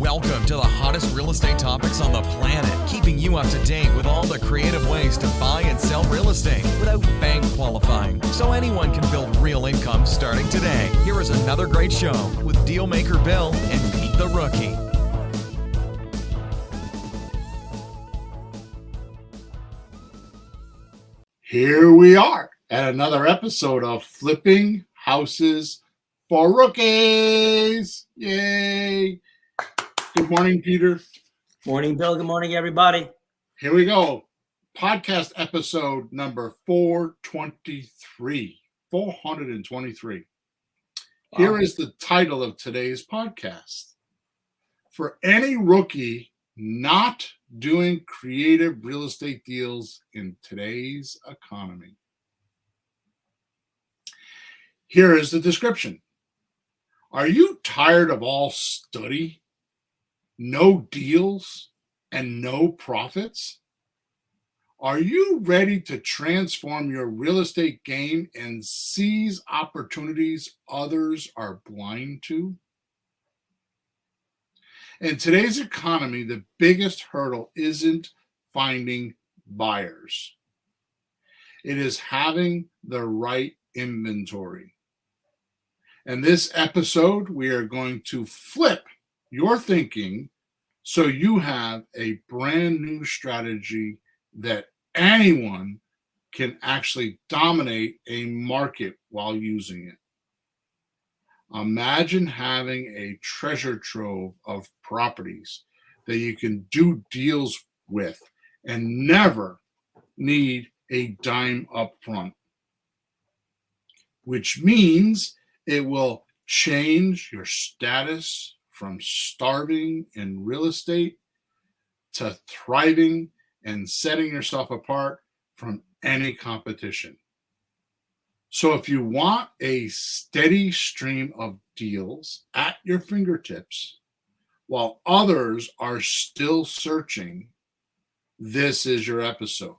Welcome to the hottest real estate topics on the planet, keeping you up to date with all the creative ways to buy and sell real estate without bank qualifying, so anyone can build real income starting today. Here is another great show with Dealmaker Bill and Pete the Rookie. Here we are at another episode of Flipping Houses for Rookies. Yay! Good morning, Peter. Morning, Bill. Good morning, everybody. Here we go. Podcast episode number 423. 423. Wow. Here is the title of today's podcast. For any rookie not doing creative real estate deals in today's economy. Here is the description. Are you tired of all study, no deals, and no profits? Are you ready to transform your real estate game and seize opportunities others are blind to? In today's economy, the biggest hurdle isn't finding buyers. It is having the right inventory. In this episode, we are going to flip your thinking so you have a brand new strategy that anyone can actually dominate a market while using it. Imagine having a treasure trove of properties that you can do deals with and never need a dime up front, which means it will change your status from starving in real estate to thriving and setting yourself apart from any competition. So if you want a steady stream of deals at your fingertips while others are still searching, this is your episode.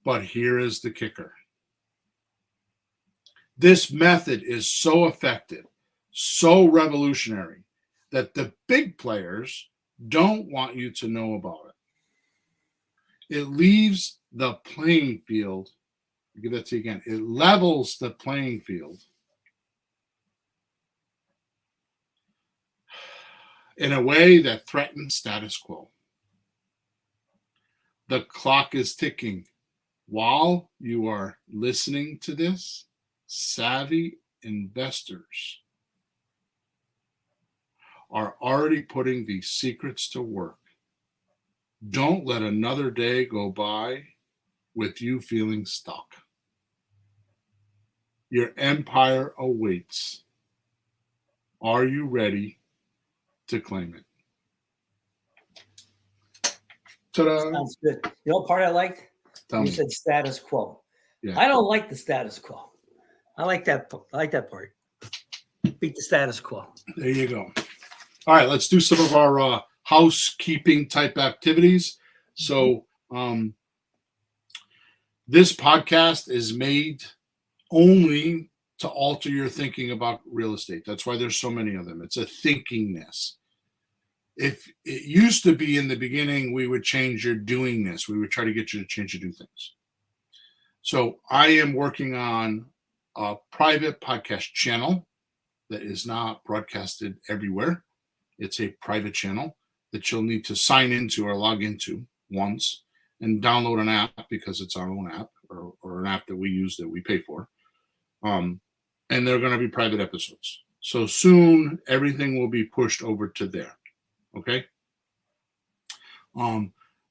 But here is the kicker. This method is so effective, so revolutionary, that the big players don't want you to know about it. It leaves the playing field. I'll give that to you again. It levels the playing field in a way that threatens status quo. The clock is ticking. While you are listening to this, savvy investors are already putting these secrets to work. Don't let another day go by with you feeling stuck. Your empire awaits. Are you ready to claim it? Ta-da. Sounds good. The old part I liked, Tell you me. said status quo. Yeah. I don't like the status quo. I like that part. Beat the status quo. There you go. All right, let's do some of our housekeeping type activities. So this podcast is made only to alter your thinking about real estate. That's why there's so many of them. It's a thinkingness. If it used to be in the beginning, we would change your doingness. We would try to get you to change your do things. So I am working on a private podcast channel that is not broadcasted everywhere. It's a private channel that you'll need to sign into or log into once and download an app because it's our own app or an app that we use that we pay for. And they're going to be private episodes. So soon everything will be pushed over to there. Okay.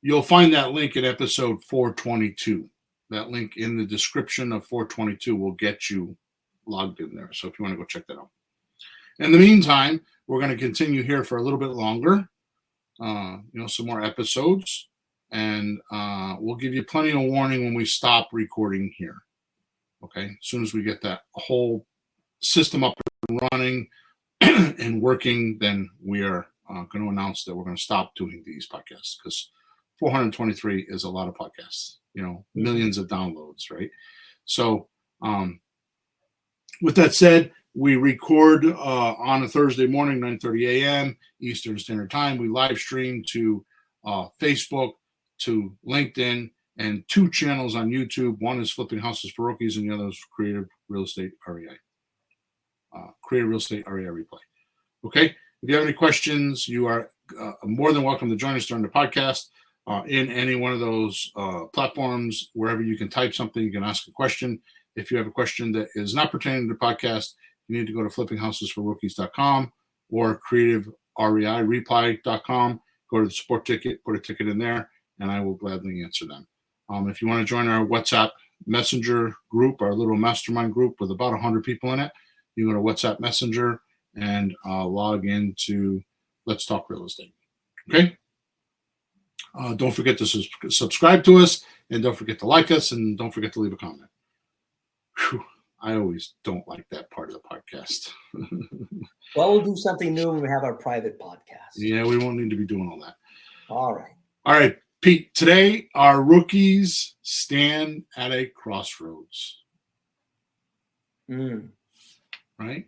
You'll find that link in episode 422. That link in the description of 422 will get you logged in there. So if you want to go check that out. In the meantime, we're going to continue here for a little bit longer, some more episodes, and we'll give you plenty of warning when we stop recording here. Okay. As soon as we get that whole system up and running and working, then we are going to announce that we're going to stop doing these podcasts because 423 is a lot of podcasts, millions of downloads, right? So with that said, We record on a Thursday morning, 9:30 a.m. Eastern Standard Time. We live stream to Facebook, to LinkedIn, and 2 channels on YouTube. One is Flipping Houses for Rookies, and the other is Creative Real Estate REI. Creative Real Estate REI Replay. Okay? If you have any questions, you are more than welcome to join us during the podcast in any one of those platforms. Wherever you can type something, you can ask a question. If you have a question that is not pertaining to the podcast, you need to go to flippinghousesforrookies.com or creativereireply.com. Go to the support ticket, put a ticket in there, and I will gladly answer them. If you want to join our WhatsApp Messenger group, our little mastermind group with about 100 people in it, you go to WhatsApp Messenger and log into Let's Talk Real Estate. Okay? Don't forget to subscribe to us, and don't forget to like us, and don't forget to leave a comment. Whew, I always don't like that part of the podcast. Well, we'll do something new when we have our private podcast. Yeah, we won't need to be doing all that. All right. All right, Pete, today our rookies stand at a crossroads. Right?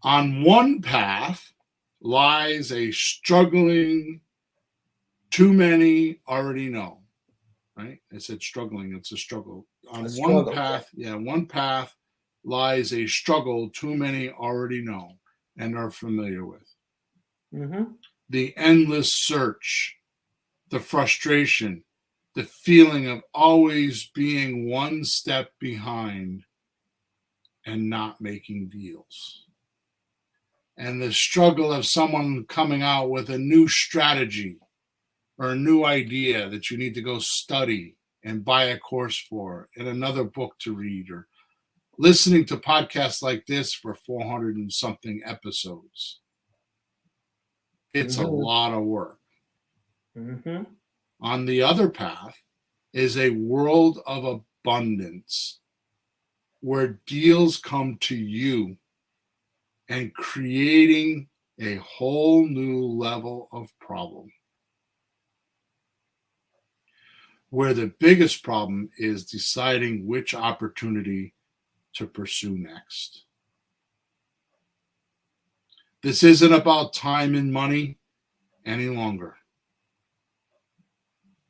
On one path lies a struggling, too many already know. Right? I said struggling, it's a struggle. On one path, one path lies a struggle too many already know and are familiar with. The endless search, the frustration, the feeling of always being one step behind and not making deals. And the struggle of someone coming out with a new strategy or a new idea that you need to go study and buy a course for, and another book to read, or listening to podcasts like this for 400 and something episodes. It's a lot of work. On the other path is a world of abundance where deals come to you and creating a whole new level of problem. Where the biggest problem is deciding which opportunity to pursue next. This isn't about time and money any longer.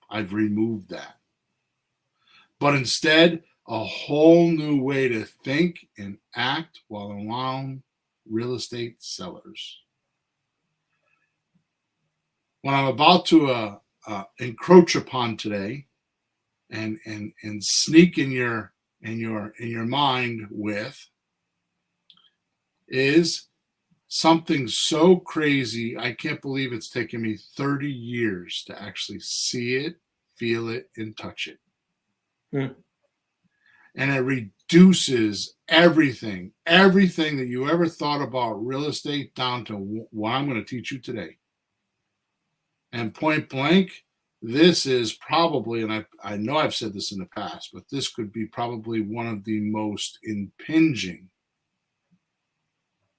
I've removed that. But instead, a whole new way to think and act while around real estate sellers. What I'm about to encroach upon today and sneak in your mind with is something so crazy. I can't believe it's taken me 30 years to actually see it, feel it, and touch it. And it reduces everything that you ever thought about real estate down to what I'm going to teach you today. And point blank, this is probably, and I know I've said this in the past, but this could be probably one of the most impinging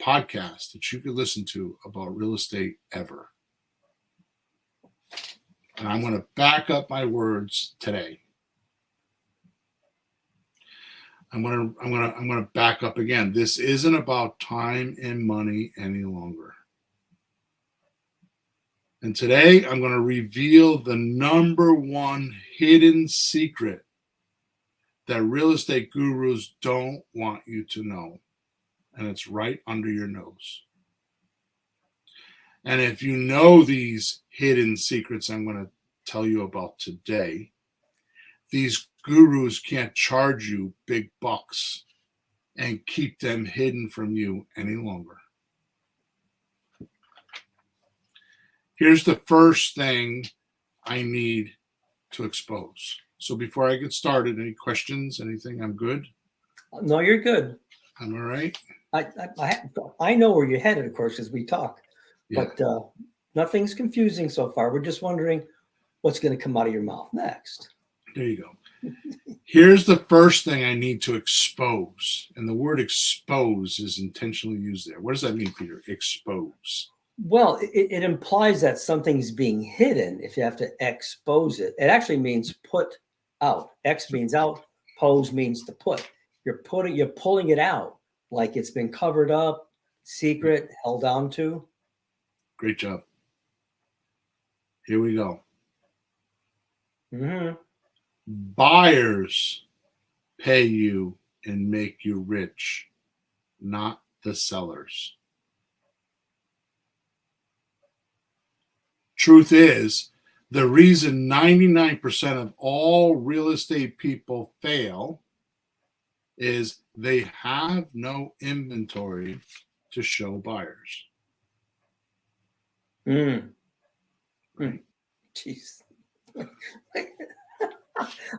podcasts that you could listen to about real estate ever. And I'm going to back up my words today. I'm going to back up again. This isn't about time and money any longer. And today I'm going to reveal the number one hidden secret that real estate gurus don't want you to know. And it's right under your nose. And if you know these hidden secrets I'm going to tell you about today, these gurus can't charge you big bucks and keep them hidden from you any longer. Here's the first thing I need to expose. So before I get started, any questions, anything? I'm good? No, you're good. I'm all right? I know where you're headed, of course, because we talk. Yeah. But nothing's confusing so far. We're just wondering what's going to come out of your mouth next. There you go. Here's the first thing I need to expose. And the word expose is intentionally used there. What does that mean, Peter? Expose. Well, it implies that something's being hidden if you have to expose it. It actually means put out. X means out. Pose means to put. You're pulling it out. like it's been covered up, secret, held on to. Great job. Here we go. Mm-hmm. Buyers pay you and make you rich, not the sellers. Truth is, the reason 99% of all real estate people fail is they have no inventory to show buyers. Mm. Jeez.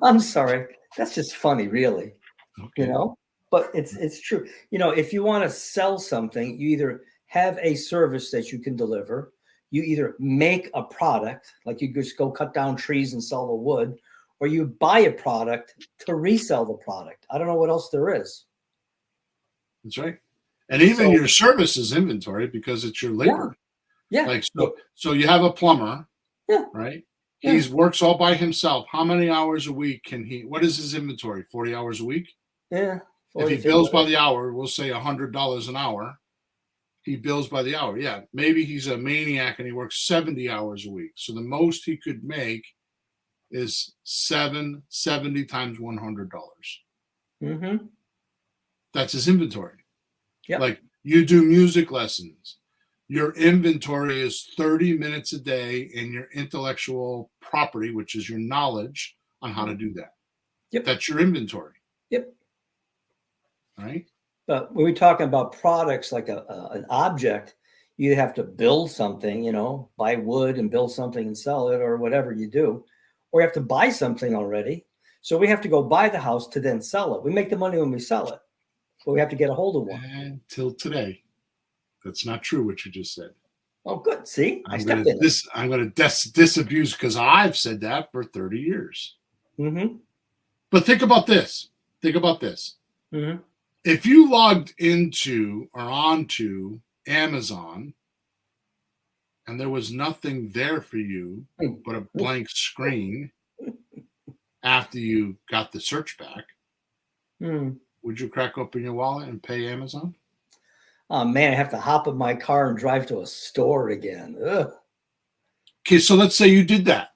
I'm sorry. That's just funny, really. Okay. You know, but it's true. You know, if you want to sell something, you either have a service that you can deliver, you either make a product, like you just go cut down trees and sell the wood, or you buy a product to resell the product. I don't know what else there is. That's right. And even your service is inventory because it's your labor. Yeah. Like so you have a plumber, Yeah. right? Yeah. He works all by himself. How many hours a week can he? What is his inventory? 40 hours a week? Yeah. If he bills by the hour, we'll say $100 an hour. He bills by the hour. Yeah, maybe he's a maniac and he works 70 hours a week. So the most he could make is 70 times $100. Mm-hmm. That's his inventory. Yeah. Like you do music lessons. Your inventory is 30 minutes a day in your intellectual property, which is your knowledge on how to do that. Yep. That's your inventory. Yep. Right? But when we're talking about products like an object, you have to build something, you know, buy wood and build something and sell it or whatever you do, or you have to buy something already. So we have to go buy the house to then sell it. We make the money when we sell it, but we have to get a hold of one. Until today. That's not true what you just said. Oh, good. See, I'm going to disabuse because I've said that for 30 years. Mm-hmm. But think about this. Mm-hmm. If you logged into or onto Amazon and there was nothing there for you but a blank screen after you got the search back, would you crack open your wallet and pay Amazon? Oh, man, I have to hop in my car and drive to a store again. Ugh. Okay, so let's say you did that.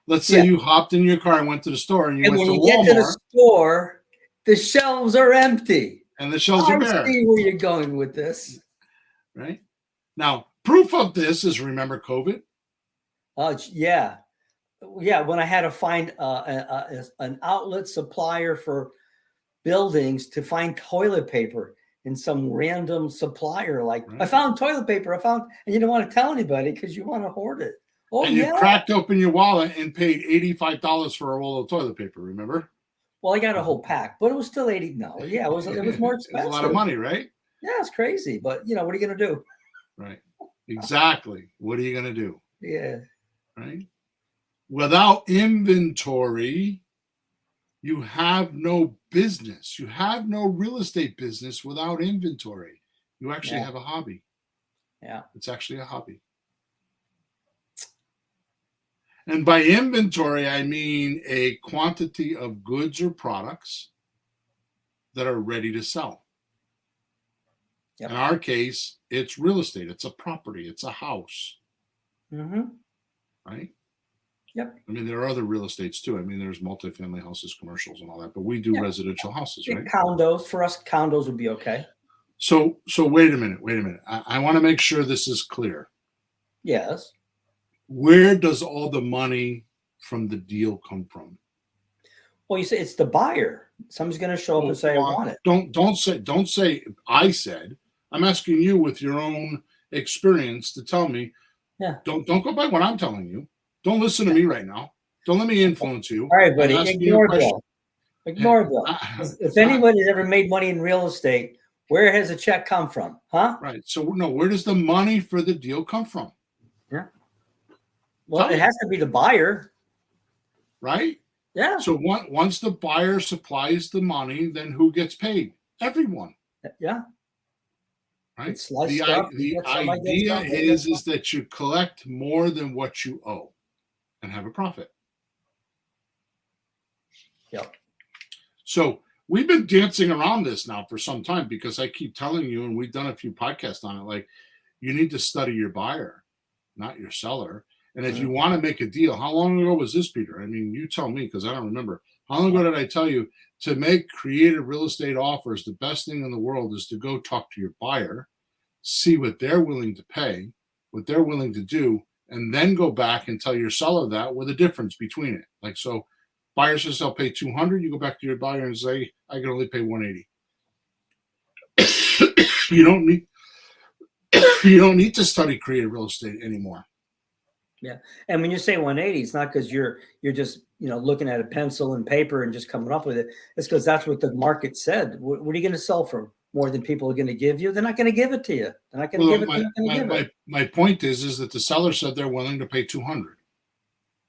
Let's say you hopped in your car and went to the store and you went to Walmart. Get to the store, the shelves are empty. And the shelves are bare. I see where you're going with this. Right? Now, proof of this is, remember COVID? Yeah. Yeah, when I had to find an outlet supplier for buildings to find toilet paper in some random supplier. Like, I found toilet paper, and you don't want to tell anybody because you want to hoard it. Oh, and you cracked open your wallet and paid $85 for a roll of toilet paper, remember? Well, I got a whole pack, but it was still $80. No, yeah, it was more expensive. It was a lot of money, right? Yeah, it's crazy. But, you know, what are you going to do? Right. Exactly. What are you going to do? Yeah. Right? Without inventory, you have no business. You have no real estate business without inventory. You actually have a hobby. Yeah. It's actually a hobby. And by inventory, I mean a quantity of goods or products that are ready to sell. Yep. In our case, it's real estate. It's a property. It's a house. Mm-hmm. Right? Yep. I mean, there are other real estates too. I mean, there's multifamily houses, commercials, and all that. But we do residential houses, right? Condos. For us, condos would be okay. So wait a minute. I want to make sure this is clear. Yes. Where does all the money from the deal come from? Well, you say it's the buyer. Somebody's going to show up and say, "I want it." Don't say I said. I'm asking you with your own experience to tell me. Yeah. Don't go by what I'm telling you. Don't listen to me right now. Don't let me influence you. All right, buddy. Ignore Bill. Ignore Bill. If anybody's ever made money in real estate, where has a check come from? Huh? Right. So where does the money for the deal come from? Yeah. Well, it has to be the buyer. Right? Yeah. So once the buyer supplies the money, then who gets paid? Everyone. Yeah. Right. The idea is that you collect more than what you owe and have a profit. Yep. So we've been dancing around this now for some time because I keep telling you, and we've done a few podcasts on it, like you need to study your buyer, not your seller. And if you want to make a deal, how long ago was this, Peter? I mean, you tell me because I don't remember. How long ago did I tell you to make creative real estate offers? The best thing in the world is to go talk to your buyer, see what they're willing to pay, what they're willing to do, and then go back and tell your seller that with a difference between it. Like, so buyer says I'll pay 200. You go back to your buyer and say, I can only pay 180. You don't need to study creative real estate anymore. Yeah. And when you say 180, it's not because you're just, looking at a pencil and paper and just coming up with it. It's because that's what the market said. What are you going to sell for more than people are going to give you? They're not going to give it to you. They're not going to give it. My point is that the seller said they're willing to pay 200.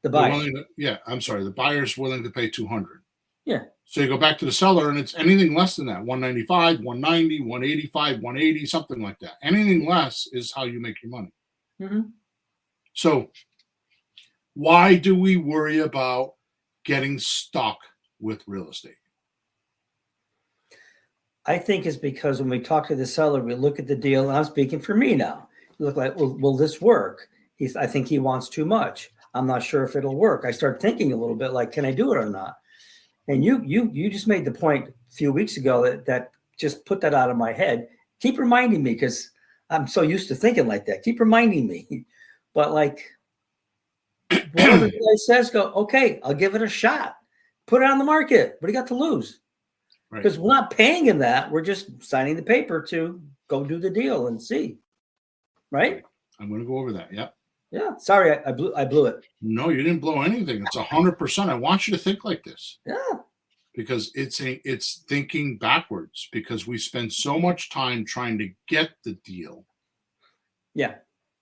The buyer. The buyer's willing to pay 200. Yeah. So you go back to the seller and it's anything less than that, 195, 190, 185, 180, something like that. Anything less is how you make your money. Mm-hmm. So why do we worry about getting stuck with real estate? I think it's because when we talk to the seller, we look at the deal, and I'm speaking for me now. You look like, well, will this work? I think he wants too much. I'm not sure if it'll work. I start thinking a little bit like, can I do it or not? And you just made the point a few weeks ago that just put that out of my head. Keep reminding me because I'm so used to thinking like that. Keep reminding me. But like, whatever the guy says, go, okay, I'll give it a shot. Put it on the market. What do you got to lose? Because we're not paying him that. We're just signing the paper to go do the deal and see. Right? I'm going to go over that. Yep. Yeah. Sorry, I blew it. No, you didn't blow anything. It's 100%. I want you to think like this. Yeah. Because it's thinking backwards because we spend so much time trying to get the deal. Yeah.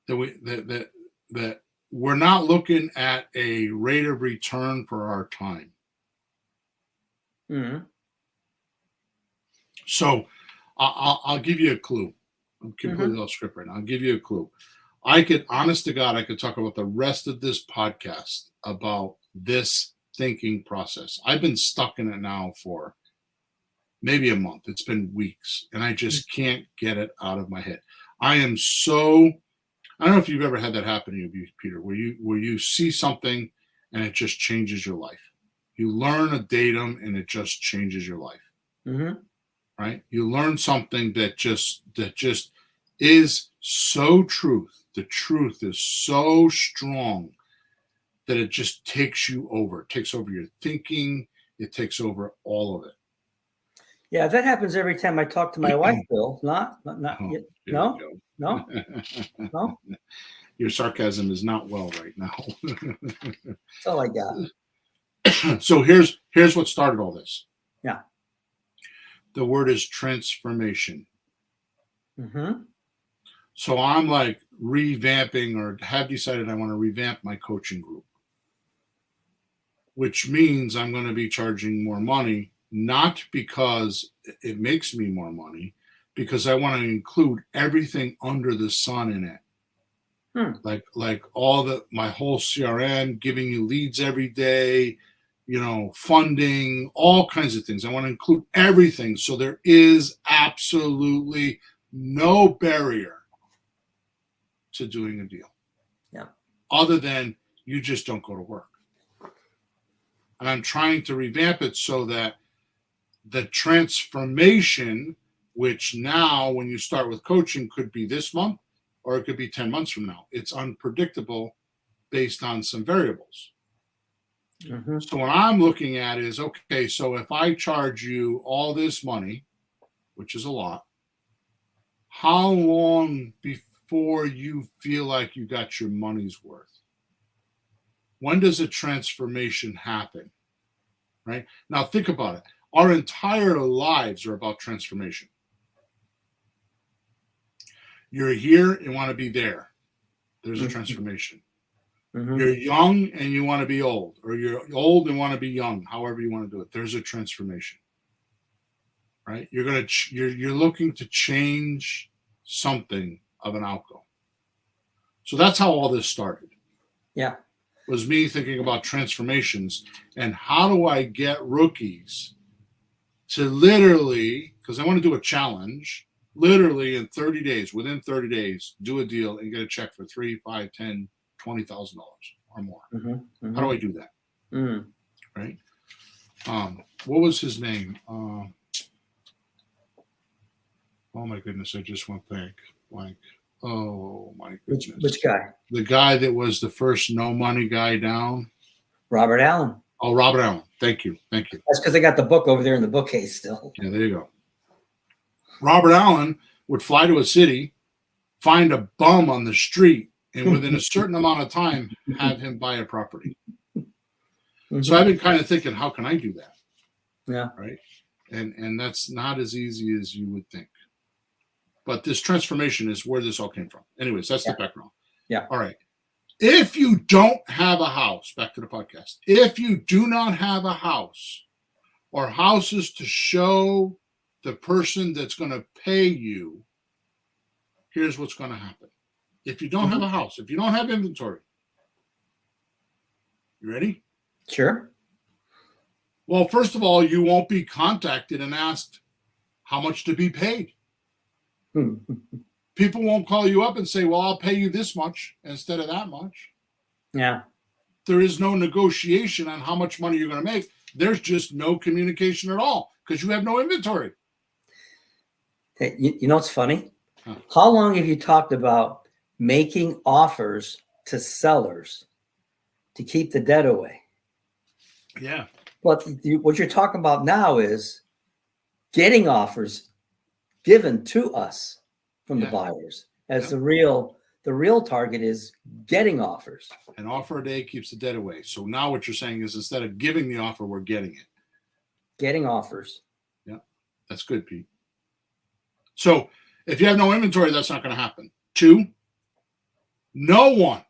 That we're not looking at a rate of return for our time. Mm-hmm. So I'll give you a clue. I'm completely off script right now. I'll give you a clue. Honest to God, I could talk about the rest of this podcast about this thinking process. I've been stuck in it now for maybe a month. It's been weeks, and I just can't get it out of my head. I don't know if you've ever had that happen to you, Peter, where you see something and it just changes your life. You learn a datum and it just changes your life. Mm-hmm. Right? You learn something that just is so truth. The truth is so strong that it just takes you over. It takes over your thinking. It takes over all of it. Yeah, that happens every time I talk to my wife, Bill. Not yet. No. Your sarcasm is not well right now. That's all I got. So here's what started all this. Yeah. The word is transformation. Mm-hmm. So I'm like revamping or have decided I want to revamp my coaching group, which means I'm going to be charging more money, not because it makes me more money, because I want to include everything under the sun in it. Like my whole CRM, giving you leads every day, funding, all kinds of things. I want to include everything. So there is absolutely no barrier to doing a deal. Yeah. Other than you just don't go to work. And I'm trying to revamp it so that the transformation, which now when you start with coaching could be this month or it could be 10 months from now. It's unpredictable based on some variables. Mm-hmm. So what I'm looking at is, okay, so if I charge you all this money, which is a lot, how long before you feel like you got your money's worth? When does a transformation happen? Right? Now think about it. Our entire lives are about transformation. You're here and want to be there. There's a transformation. Mm-hmm. You're young and you want to be old, or you're old and want to be young, however you want to do it. There's a transformation. Right? You're looking to change something of an outcome. So that's how all this started. Yeah. Was me thinking about transformations and how do I get rookies to literally, because I want to do a challenge, literally in 30 days, within 30 days, do a deal and get a check for $3, $5, $10, $20,000 or more. How do I do that? Right? What was his name? Oh my goodness, I just went blank. Oh my goodness. Which guy? The guy that was the first no money guy down. Robert Allen. Oh, Robert Allen. Thank you. That's because I got the book over there in the bookcase still. Yeah, there you go. Robert Allen would fly to a city, find a bum on the street, and within a certain amount of time, have him buy a property. So I've been kind of thinking, how can I do that? Yeah. Right. And that's not as easy as you would think. But this transformation is where this all came from. Anyways, that's the background. Yeah. All right. If you don't have a house, back to the podcast, if you do not have a house or houses to show the person that's going to pay you, here's what's going to happen. If you don't have a house, if you don't have inventory, you ready? Sure. Well, first of all, you won't be contacted and asked how much to be paid. People won't call you up and say, well, I'll pay you this much instead of that much. Yeah. There is no negotiation on how much money you're going to make. There's just no communication at all because you have no inventory. Hey, you know what's funny? How long have you talked about making offers to sellers to keep the debt away? Yeah. But what you're talking about now is getting offers given to us from the buyers as the real target is getting offers. An offer a day keeps the debt away. So now what you're saying is instead of giving the offer, we're getting it. Getting offers. Yeah. That's good, Pete. So if you have no inventory, that's not going to happen. 2, no one,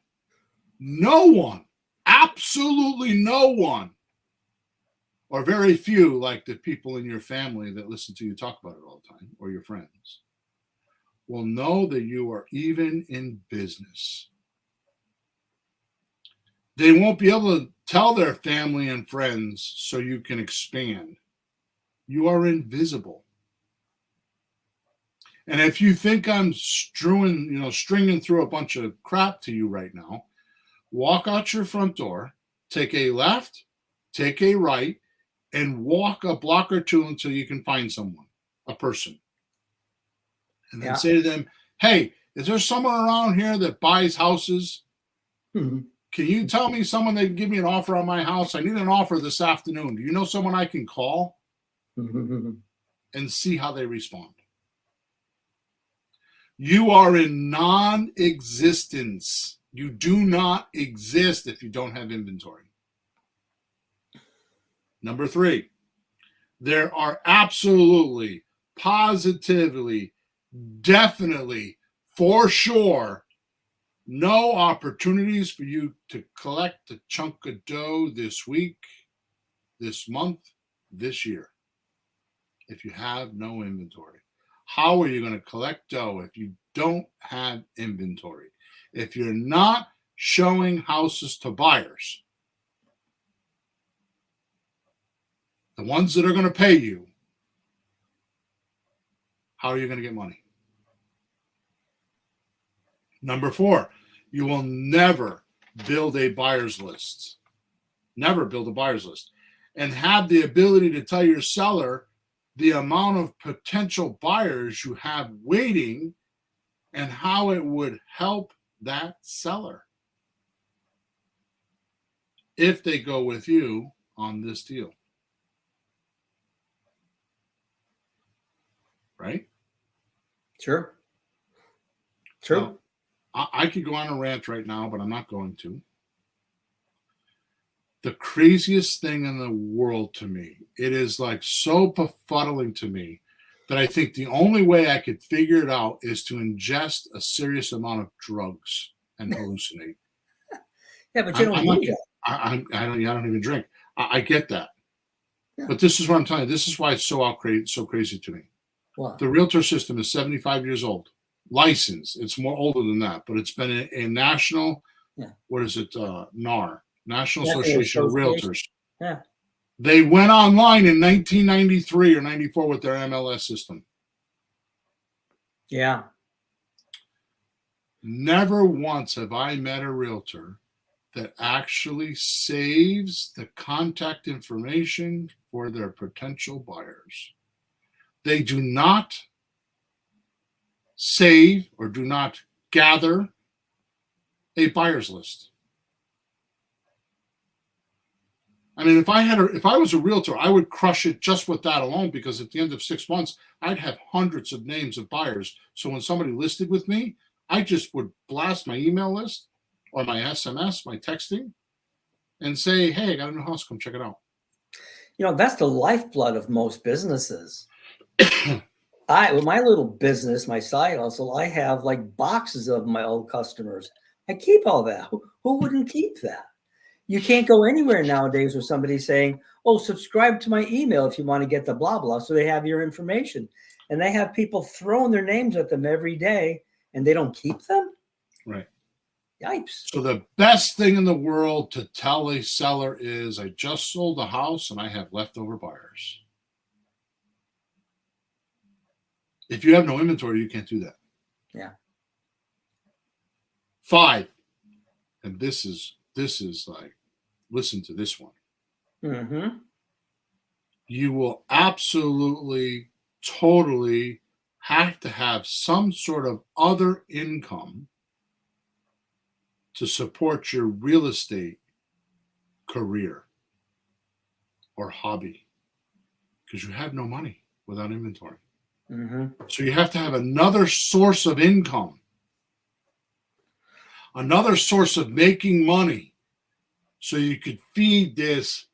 absolutely no one, or very few, like the people in your family that listen to you talk about it all the time, or your friends, will know that you are even in business. They won't be able to tell their family and friends so you can expand. You are invisible. And if you think I'm stringing through a bunch of crap to you right now, walk out your front door, take a left, take a right, and walk a block or two until you can find someone, a person. And then say to them, hey, is there someone around here that buys houses? Can you tell me someone that can give me an offer on my house? I need an offer this afternoon. Do you know someone I can call? And see how they respond. You are in non-existence. You do not exist if you don't have inventory. Number 3, there are absolutely, positively, definitely, for sure, no opportunities for you to collect a chunk of dough this week, this month, this year, if you have no inventory. How are you going to collect dough if you don't have inventory? If you're not showing houses to buyers, the ones that are going to pay you, how are you going to get money? Number 4, you will never build a buyer's list. Never build a buyer's list. And have the ability to tell your seller the amount of potential buyers you have waiting and how it would help that seller if they go with you on this deal. Right? Sure. True. So, I could go on a rant right now, but I'm not going to. The craziest thing in the world to me, it is like so befuddling to me that I think the only way I could figure it out is to ingest a serious amount of drugs and hallucinate. Yeah, but you don't need that. I don't even drink. I get that. Yeah. But this is what I'm telling you. This is why it's so crazy to me. Wow. The realtor system is 75 years old. Licensed. It's more older than that, but it's been a national, what is it, NAR, National Association of Realtors. Yeah. They went online in 1993 or 94 with their MLS system. Yeah. Never once have I met a realtor that actually saves the contact information for their potential buyers. They do not save or do not gather a buyer's list. I mean, if I was a realtor, I would crush it just with that alone, because at the end of 6 months, I'd have hundreds of names of buyers. So when somebody listed with me, I just would blast my email list or my SMS, my texting, and say, hey, I got a new house, come check it out. That's the lifeblood of most businesses. With my little business, my side hustle, I have like boxes of my old customers. I keep all that. Who wouldn't keep that? You can't go anywhere nowadays with somebody saying, oh, subscribe to my email if you want to get the blah, blah. So they have your information. And they have people throwing their names at them every day, and they don't keep them? Right. Yipes. So the best thing in the world to tell a seller is, I just sold a house and I have leftover buyers. If you have no inventory, you can't do that. Yeah. 5, and this is like, listen to this one. Mm-hmm. You will absolutely, totally have to have some sort of other income to support your real estate career or hobby, because you have no money without inventory. Mm-hmm. So you have to have another source of income, another source of making money, so you could feed this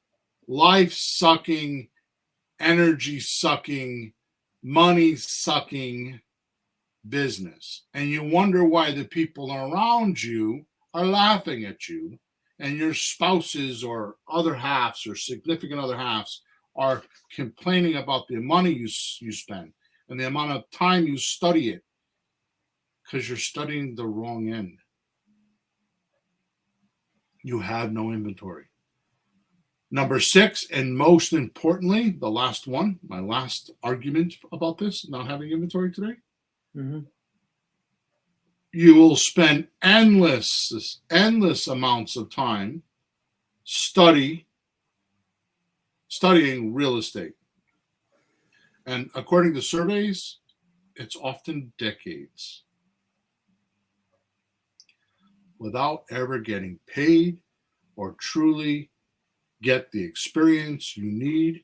life-sucking, energy-sucking, money-sucking business. And you wonder why the people around you are laughing at you, and your spouses or other halves or significant other halves are complaining about the money you spend and the amount of time you study it, because you're studying the wrong end. You have no inventory. Number 6, and most importantly, the last one, my last argument about this, not having inventory today. Mm-hmm. You will spend endless amounts of time studying real estate. And according to surveys, it's often decades without ever getting paid or truly get the experience you need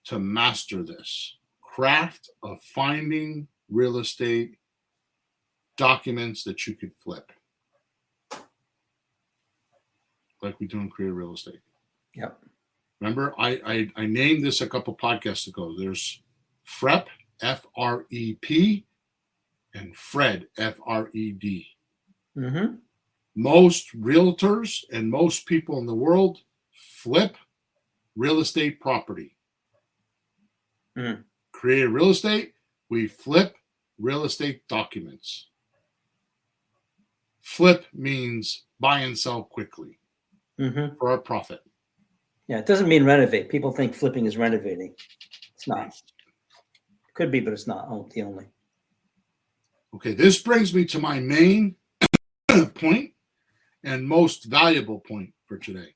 to master this craft of finding real estate documents that you could flip, like we do in creative real estate. Yep. Remember, I named this a couple podcasts ago. There's FREP, FREP, and FRED, FRED. Mm-hmm. Most realtors and most people in the world flip real estate property. Mm. Creative real estate, we flip real estate documents. Flip means buy and sell quickly for a profit. Yeah, it doesn't mean renovate. People think flipping is renovating. It's not. Could be, but it's not the only. Okay, this brings me to my main point and most valuable point for today.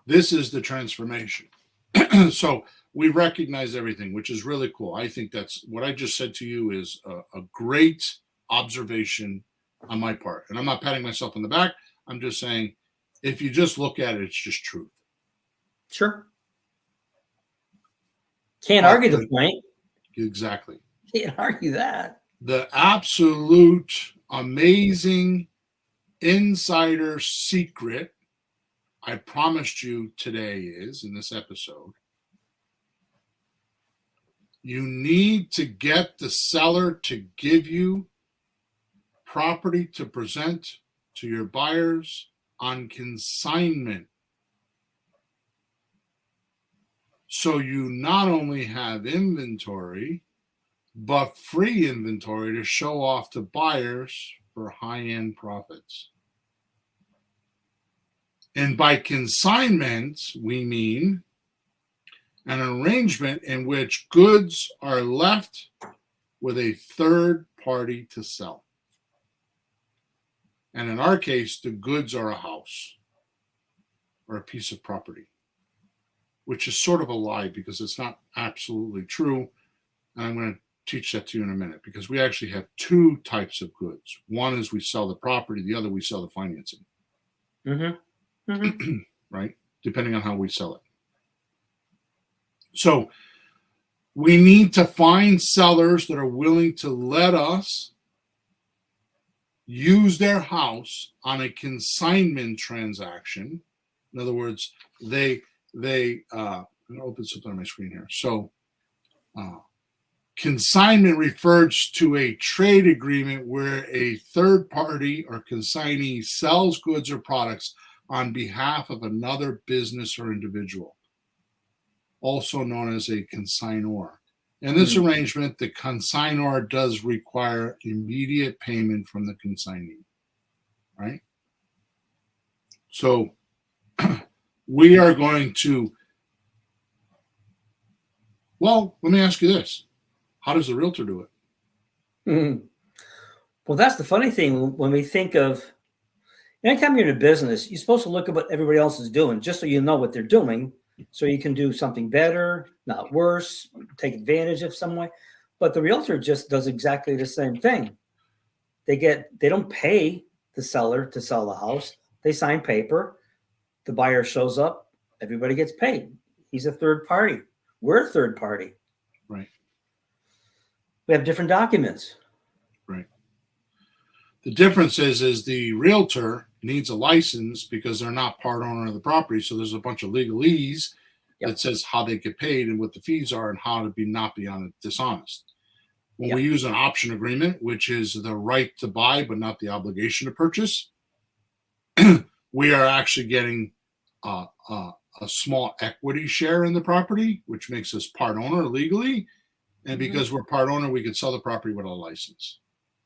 This is the transformation. So we recognize everything, which is really cool. I think that's what I just said to you is a great observation on my part. And I'm not patting myself on the back. I'm just saying, if you just look at it, it's just truth. Sure. Can't argue the point. Exactly. Can't argue that. The absolute amazing insider secret I promised you today is, in this episode, you need to get the seller to give you property to present to your buyers on consignment. So you not only have inventory, but free inventory to show off to buyers for high-end profits. And by consignment, we mean an arrangement in which goods are left with a third party to sell. And in our case, the goods are a house or a piece of property, which is sort of a lie because it's not absolutely true. And I'm going to teach that to you in a minute, because we actually have two types of goods. One is we sell the property, the other we sell the financing. Mm-hmm. Mm-hmm. Right? Depending on how we sell it. So we need to find sellers that are willing to let us use their house on a consignment transaction. In other words, I'm going to open something on my screen here. So consignment refers to a trade agreement where a third party or consignee sells goods or products on behalf of another business or individual, also known as a consignor. In this arrangement, the consignor does require immediate payment from the consignee, right? So we are going to, well, let me ask you this. How does the realtor do it? Mm-hmm. Well, that's the funny thing. When we think of, anytime you're in a business, you're supposed to look at what everybody else is doing, just so you know what they're doing, so you can do something better, not worse, take advantage of some way. But the realtor just does exactly the same thing. They don't pay the seller to sell the house. They sign paper. The buyer shows up. Everybody gets paid. He's a third party. We're a third party. Right. We have different documents. Right. The difference is the realtor needs a license because they're not part owner of the property. So there's a bunch of legalese that says how they get paid and what the fees are and how to not be dishonest. When we use an option agreement, which is the right to buy but not the obligation to purchase, we are actually getting a small equity share in the property, which makes us part owner legally. And because we're part owner, we can sell the property with a license.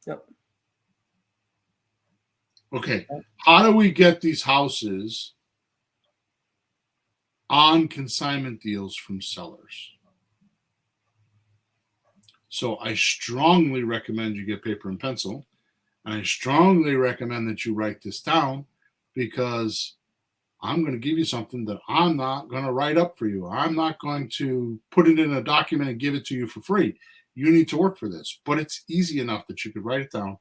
Yep. Okay. How do we get these houses on consignment deals from sellers? So I strongly recommend you get paper and pencil. And I strongly recommend that you write this down, because I'm going to give you something that I'm not going to write up for you. I'm not going to put it in a document and give it to you for free. You need to work for this. But it's easy enough that you could write it down.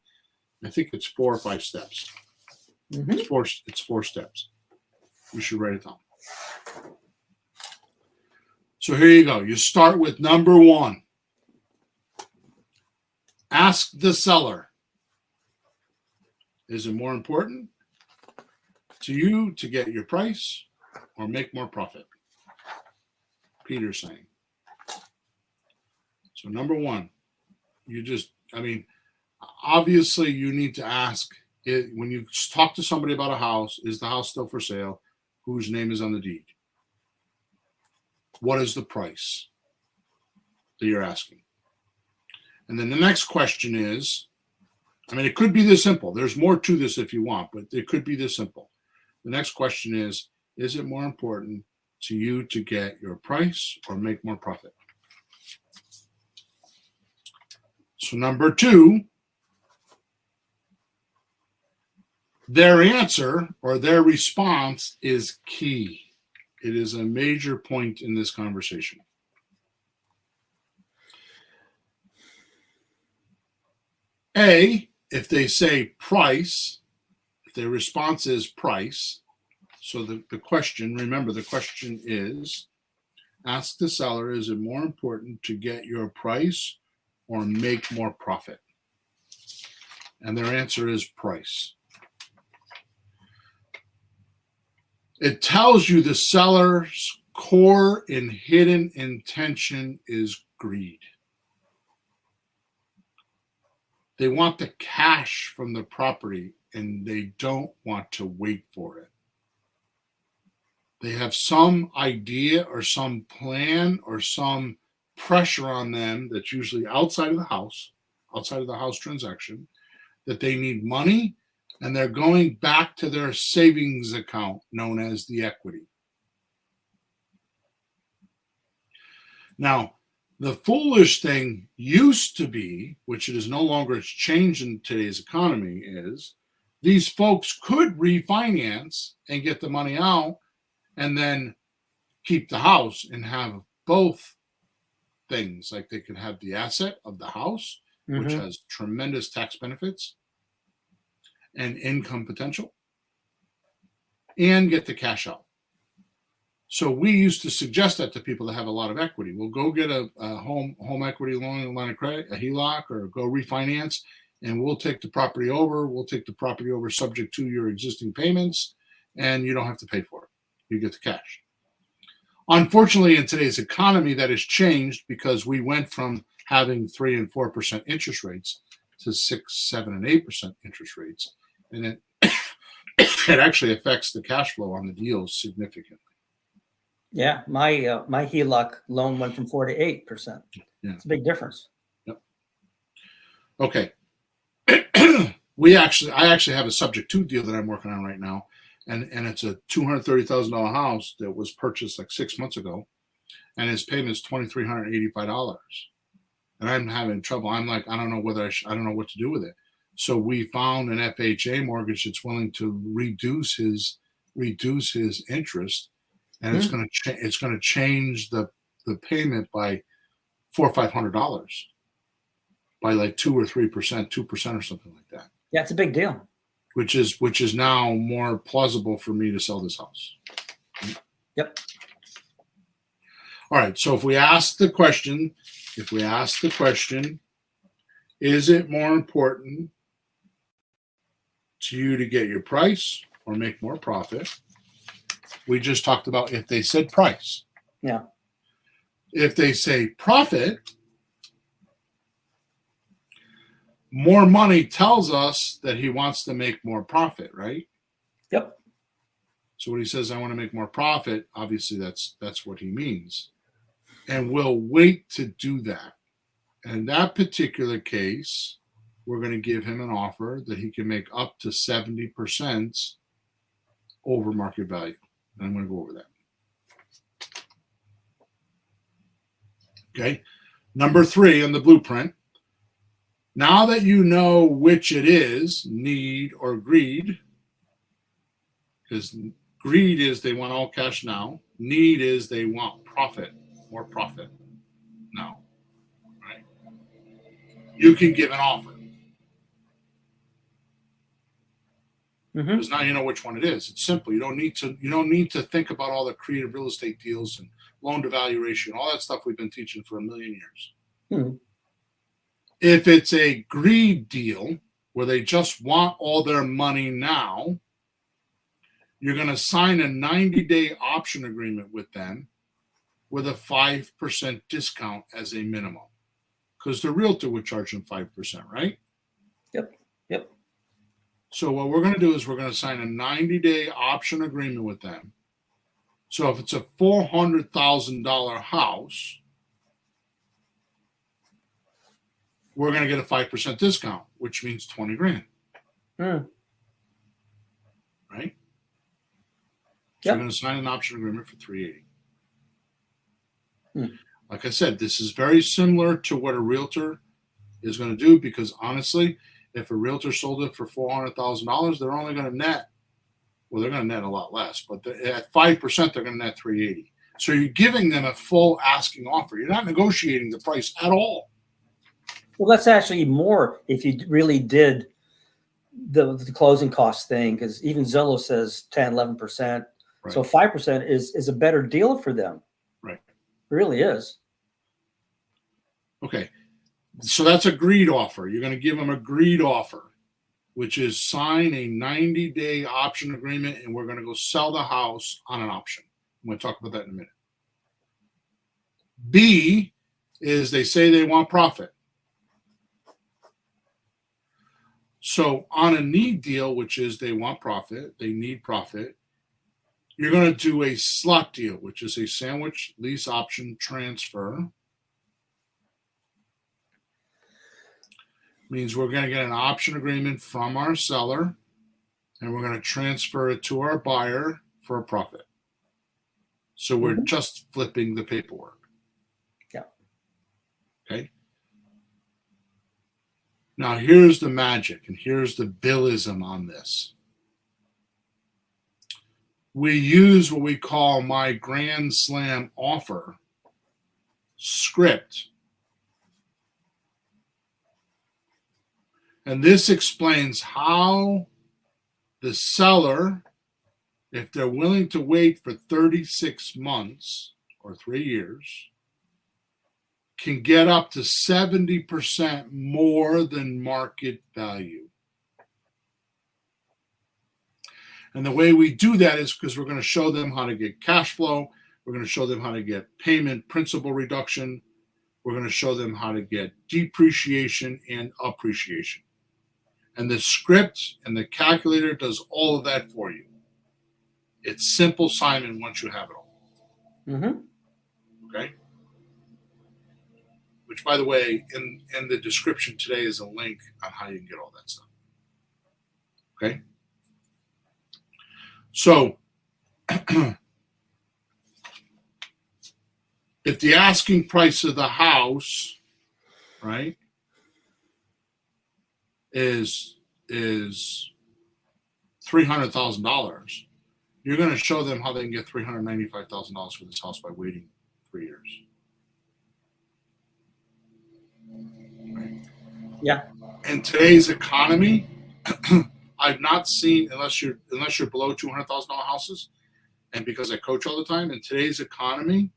I think it's 4 or 5 steps. It's four steps. You should write it down. So here you go. You start with number 1. Ask the seller, is it more important to you to get your price or make more profit? Peter's saying. So number 1, obviously you need to ask it when you talk to somebody about a house, is the house still for sale? Whose name is on the deed? What is the price that you're asking? And then the next question is, it could be this simple. There's more to this if you want, but it could be this simple. The next question is it more important to you to get your price or make more profit? So number 2, their answer or their response is key. It is a major point in this conversation. A, if they say price, if their response is price, so the question, remember the question is, ask the seller, is it more important to get your price or make more profit? And their answer is price. It tells you the seller's core and hidden intention is greed. They want the cash from the property and they don't want to wait for it. They have some idea or some plan or some pressure on them that's usually outside of the house transaction, that they need money and they're going back to their savings account known as the equity. Now, the foolish thing used to be, which it is no longer, it's changed in today's economy, is these folks could refinance and get the money out and then keep the house and have both things. Like they could have the asset of the house, which has tremendous tax benefits and income potential, and get the cash out. So we used to suggest that to people that have a lot of equity. We'll go get a home equity loan, a line of credit, a HELOC, or go refinance, and we'll take the property over. We'll take the property over subject to your existing payments, and you don't have to pay for it. You get the cash. Unfortunately, in today's economy, that has changed because we went from having 3 and 4% interest rates to 6, 7, and 8% interest rates, and it it actually affects the cash flow on the deals significantly. Yeah, my HELOC loan went from 4 to 8%. Yeah. It's a big difference. Yep. Okay. I actually have a subject to deal that I'm working on right now, and it's a $230,000 house that was purchased like 6 months ago, and his payment is $2,385, and I'm having trouble. I'm like, I don't know what to do with it. So we found an FHA mortgage that's willing to reduce his interest. And it's going to change the payment by $400 or $500 by like 2 or 3%, 2% or something like that. Yeah, it's a big deal. Which is now more plausible for me to sell this house. Yep. All right. So if we ask the question, is it more important to you to get your price or make more profit? We just talked about if they said price. Yeah. If they say profit, more money tells us that he wants to make more profit, right? Yep. So when he says, I want to make more profit, obviously that's what he means. And we'll wait to do that. And in that particular case, we're going to give him an offer that he can make up to 70% over market value. And I'm going to go over that. Okay. Number 3 on the blueprint. Now that you know which it is, need or greed, because greed is they want all cash now. Need is they want profit, more profit now. Right? You can give an offer. Because now you know which one it is. It's simple. You don't need to think about all the creative real estate deals and loan to value ratio and all that stuff we've been teaching for a million years. If it's a greed deal where they just want all their money now, you're going to sign a 90-day option agreement with them with a 5% discount as a minimum. Because the realtor would charge them 5%, right? Yep. So what we're going to do is we're going to sign a 90-day option agreement with them. So if it's a $400,000 house, we're going to get a 5% discount, which means $20,000. Right? Yep. So we're going to sign an option agreement for $380,000. Like I said, this is very similar to what a realtor is going to do because honestly, if a realtor sold it for $400,000, they're only going to net. Well, they're going to net a lot less, but at 5%, they're going to net $380,000. So you're giving them a full asking offer. You're not negotiating the price at all. Well, that's actually more if you really did the closing cost thing, because even Zillow says 10, 11%. Right. So 5% is a better deal for them. Right. It really is. Okay. So that's a greed offer. You're going to give them a greed offer, which is sign a 90-day option agreement, and we're going to go sell the house on an option. I'm going to talk about that in a minute. B is they say they want profit. So on a need deal, which is they want profit, they need profit, you're going to do a slot deal, which is a sandwich lease option transfer. Means we're going to get an option agreement from our seller and we're going to transfer it to our buyer for a profit. So we're just flipping the paperwork. Yeah. Okay. Now here's the magic, and here's the billism on this. We use what we call my Grand Slam offer script. And this explains how the seller, if they're willing to wait for 36 months or 3 years, can get up to 70% more than market value. And the way we do that is because we're going to show them how to get cash flow. We're going to show them how to get payment principal reduction. We're going to show them how to get depreciation and appreciation. And the script and the calculator does all of that for you. It's simple, Simon, once you have it all. Okay? Which, by the way, in the description today is a link on how you can get all that stuff. Okay? So, if the asking price of the house, right, is $300,000, you're going to show them how they can get $395,000 for this house by waiting 3 years. Right? Yeah. In today's economy, I've not seen, unless you're below $200,000 houses, and because I coach all the time, in today's economy,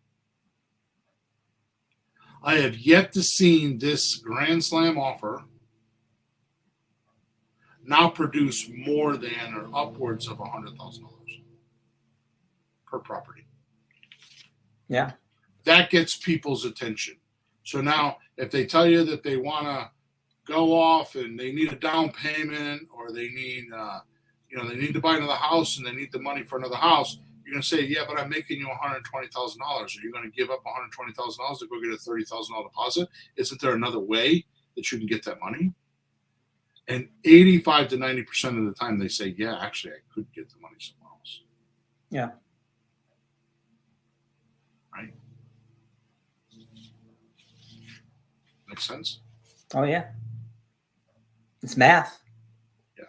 I have yet to see this Grand Slam offer now produce more than or upwards of $100,000 per property. Yeah. That gets people's attention. So now, if they tell you that they want to go off and they need a down payment, or they need, they need to buy another house and they need the money for another house, you're going to say, yeah, but I'm making you $120,000. Are you going to give up $120,000 to go get a $30,000 deposit? Isn't there another way that you can get that money? And 85 to 90% of the time they say, yeah, actually, I could get the money somewhere else. Yeah. Right? Makes sense? Oh, yeah. It's math. Yeah.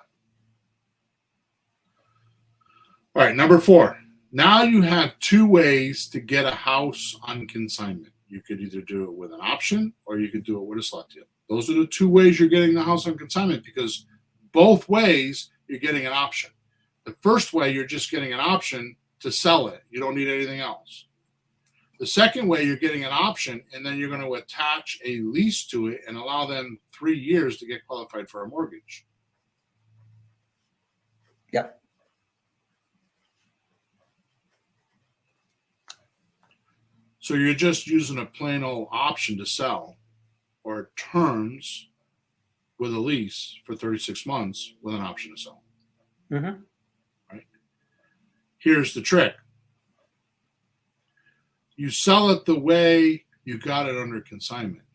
All right, number 4. Now you have 2 ways to get a house on consignment. You could either do it with an option or you could do it with a slot deal. Those are the 2 ways you're getting the house on consignment, because both ways you're getting an option. The first way, you're just getting an option to sell it. You don't need anything else. The second way, you're getting an option, and then you're going to attach a lease to it and allow them 3 years to get qualified for a mortgage. Yep. So you're just using a plain old option to sell, or terms with a lease for 36 months with an option to sell. Mm-hmm. Right? Here's the trick. You sell it the way you got it under consignment.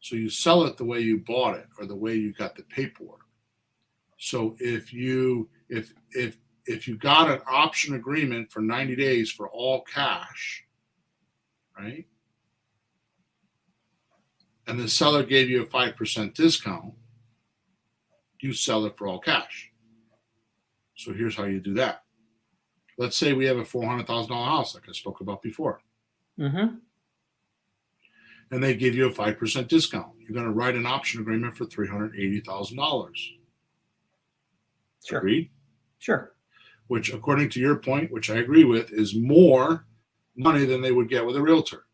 So you sell it the way you bought it, or the way you got the paperwork. So if you got an option agreement for 90 days for all cash, right? And the seller gave you a 5% discount, you sell it for all cash. So here's how you do that. Let's say we have a $400,000 house, like I spoke about before. Mm-hmm. And they give you a 5% discount. You're going to write an option agreement for $380,000. Sure. Agreed? Sure. Which, according to your point, which I agree with, is more money than they would get with a realtor.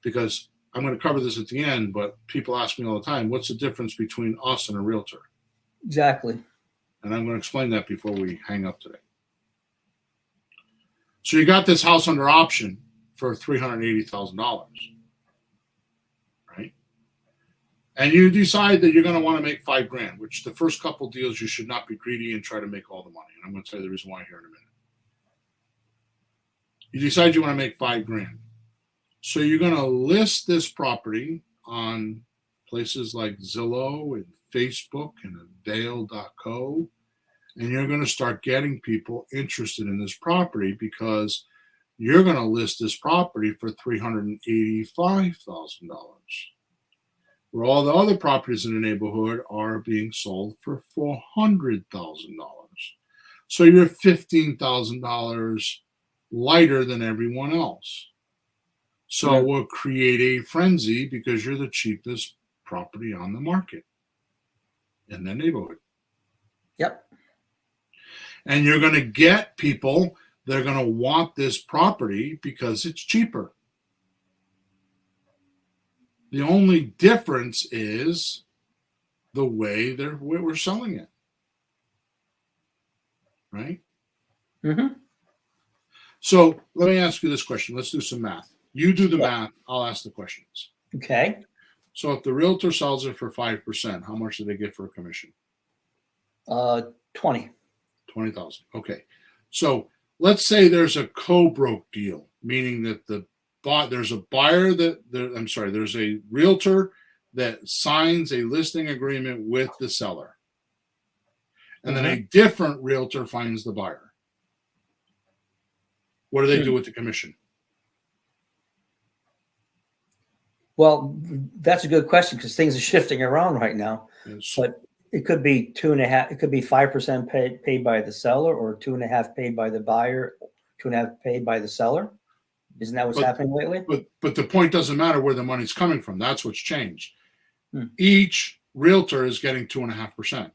Because I'm going to cover this at the end, but people ask me all the time, what's the difference between us and a realtor? Exactly. And I'm going to explain that before we hang up today. So you got this house under option for $380,000, right? And you decide that you're going to want to make $5,000, which the first couple deals you should not be greedy and try to make all the money. And I'm going to tell you the reason why here in a minute. You decide you want to make $5,000. So you're going to list this property on places like Zillow and Facebook and avail.co, and you're going to start getting people interested in this property because you're going to list this property for $385,000, where all the other properties in the neighborhood are being sold for $400,000. So you're $15,000 lighter than everyone else. So we'll create a frenzy because you're the cheapest property on the market in the neighborhood. Yep. And you're going to get people that are going to want this property because it's cheaper. The only difference is the way we're selling it. Right? Mm-hmm. So let me ask you this question. Let's do some math. You do the math. I'll ask the questions. Okay. So if the realtor sells it for 5%, how much do they get for a commission? 20. 20,000. Okay. So let's say there's a co-broke deal, meaning that there's a buyer there's a realtor that signs a listing agreement with the seller. And then a different realtor finds the buyer. What do they do with the commission? Well, that's a good question because things are shifting around right now. Yes. But it could be 2.5. It could be 5% paid by the seller, or 2.5 paid by the buyer, 2.5 paid by the seller. Isn't that what's happening lately? But the point doesn't matter where the money's coming from. That's what's changed. Each realtor is getting 2.5%,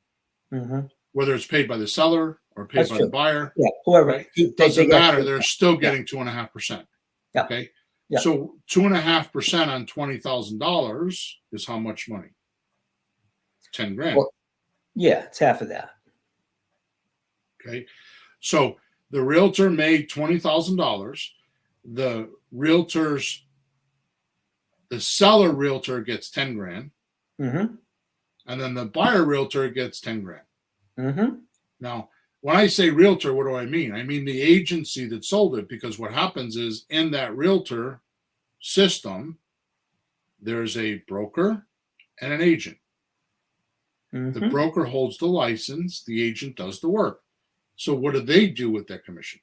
whether it's paid by the seller or paid by the buyer. Yeah, whoever. Right? It doesn't matter. They're still getting 2.5%. Yeah. Okay. Yeah. So 2.5% on $20,000 is how much money? 10 grand. Well, yeah, it's half of that. Okay. So the realtor made $20,000. The seller realtor gets 10 grand. And then the buyer realtor gets 10 grand. Now, when I say realtor, what do I mean? I mean the agency that sold it, because what happens is in that realtor system, there's a broker and an agent. The broker holds the license, the agent does the work. So what do they do with that commission?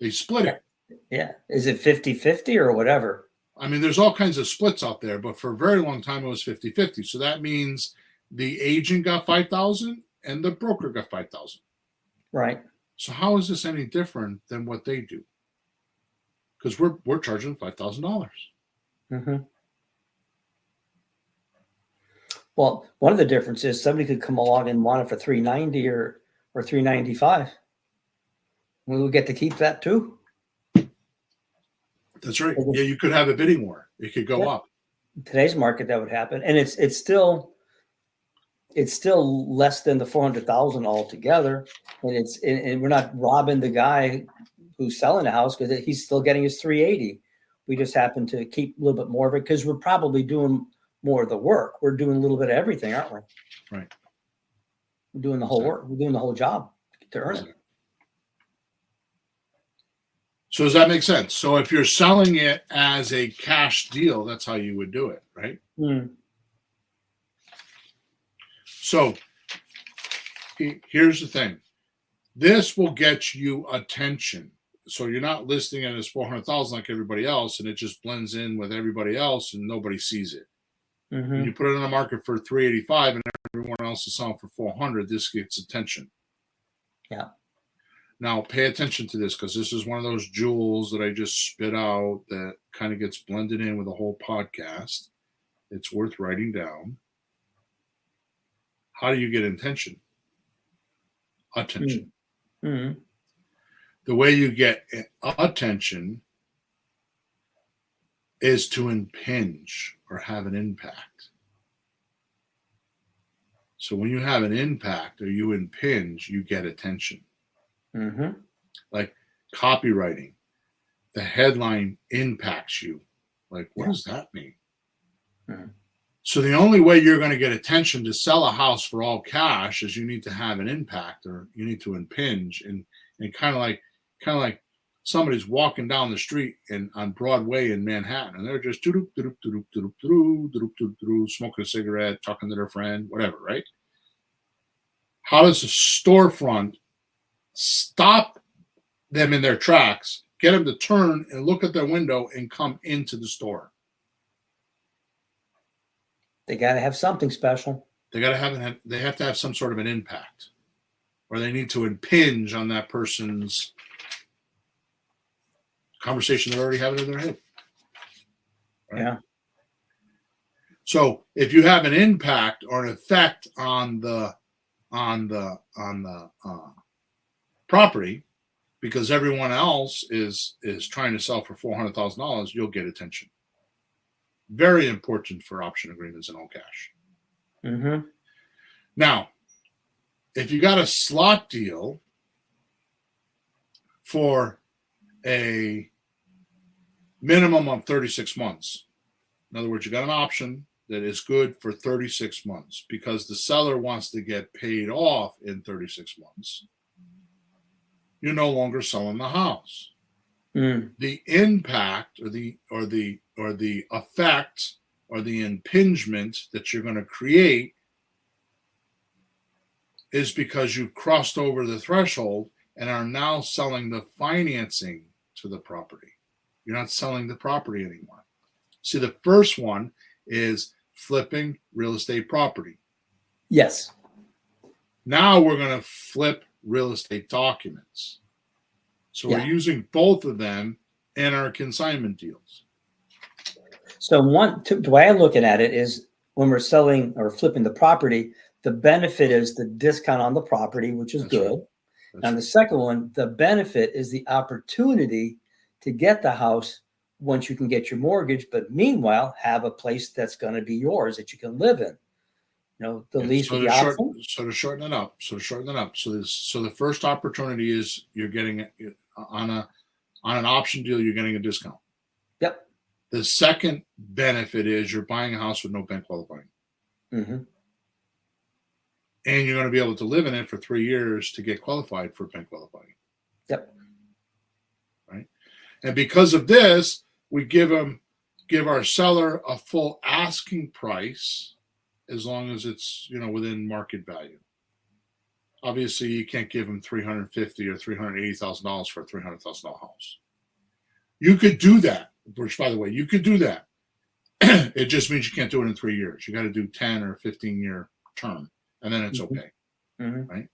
They split it. Yeah. Is it 50-50 or whatever? I mean, there's all kinds of splits out there, but for a very long time it was 50-50. So that means the agent got 5,000 and the broker got 5,000. Right. So how is this any different than what they do? Because we're charging $5,000. Well, one of the differences, somebody could come along and want it for $390 or $395. We would get to keep that too. That's right. Yeah, you could have a bidding war. It could go up. In today's market, that would happen, and it's still less than the 400,000 altogether, and we're not robbing the guy who's selling the house because he's still getting his 380. We just happen to keep a little bit more of it because we're probably doing more of the work. We're doing a little bit of everything, aren't we? Right. We're doing the whole work. We're doing the whole job to earn it. So does that make sense? So if you're selling it as a cash deal, that's how you would do it, right? So here's the thing. This will get you attention. So you're not listing it as 400,000 like everybody else, and it just blends in with everybody else and nobody sees it. When you put it on the market for 385 and everyone else is selling for 400, this gets attention. Yeah. Now pay attention to this because this is one of those jewels that I just spit out that kind of gets blended in with the whole podcast. It's worth writing down. How do you get attention? Attention. The way you get attention is to impinge or have an impact. So when you have an impact or you impinge, you get attention. Like copywriting, the headline impacts you. Like, what does that mean? So the only way you're going to get attention to sell a house for all cash is you need to have an impact, or you need to impinge and kind of like somebody's walking down the street on Broadway in Manhattan, and they're just smoking a cigarette, talking to their friend, whatever, right? How does a storefront stop them in their tracks, get them to turn and look at their window and come into the store? They got to have something special. They have to have some sort of an impact, or they need to impinge on that person's conversation they're already having in their head. Right? Yeah. So if you have an impact or an effect on the property, because everyone else is trying to sell for $400,000, you'll get attention. Very important for option agreements and all cash. Mm-hmm. Now, if you got a slot deal for a minimum of 36 months, in other words, you got an option that is good for 36 months because the seller wants to get paid off in 36 months, you're no longer selling the house. The impact or the effect or the impingement that you're going to create is because you've crossed over the threshold and are now selling the financing to the property. You're not selling the property anymore. See, the first one is flipping real estate property. Yes. Now we're going to flip real estate documents. So we're using both of them in our consignment deals. So the way I'm looking at it is when we're selling or flipping the property, the benefit is the discount on the property, which is good. Right. And the second one, the benefit is the opportunity to get the house once you can get your mortgage, but meanwhile have a place that's going to be yours that you can live in. You know, the lease with the option. So to shorten it up. So the first opportunity is you're getting on an option deal, you're getting a discount. Yep. The second benefit is you're buying a house with no bank qualifying. Mm-hmm. And you're going to be able to live in it for 3 years to get qualified for bank qualifying. Yep. Right. And because of this, we give our seller a full asking price as long as it's, within market value. Obviously, you can't give them $350,000 or $380,000 for a $300,000 house. You could do that, which, by the way, you could do that. It just means you can't do it in 3 years. You got to do 10 or 15-year term, and then it's okay. Mm-hmm. Right?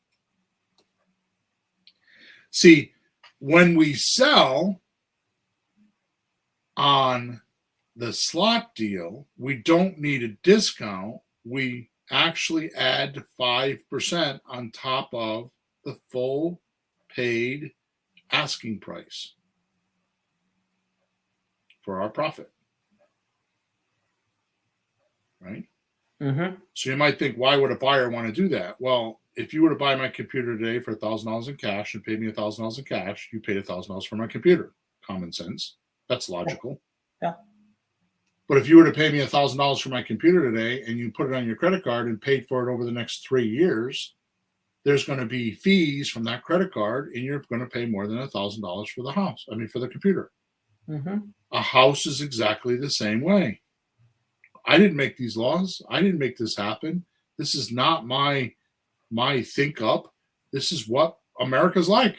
See, when we sell on the slot deal, we don't need a discount. We actually add 5% on top of the full paid asking price for our profit. Right? Mm-hmm. So you might think, why would a buyer want to do that? Well, if you were to buy my computer today for $1,000 in cash and pay me $1,000 in cash, you paid $1,000 for my computer. Common sense. That's logical. Yeah. But if you were to pay me $1,000 for my computer today and you put it on your credit card and paid for it over the next 3 years, there's going to be fees from that credit card, and you're going to pay more than $1,000 for the house. For the computer. Mm-hmm. A house is exactly the same way. I didn't make these laws. I didn't make this happen. This is not my think up. This is what America's like.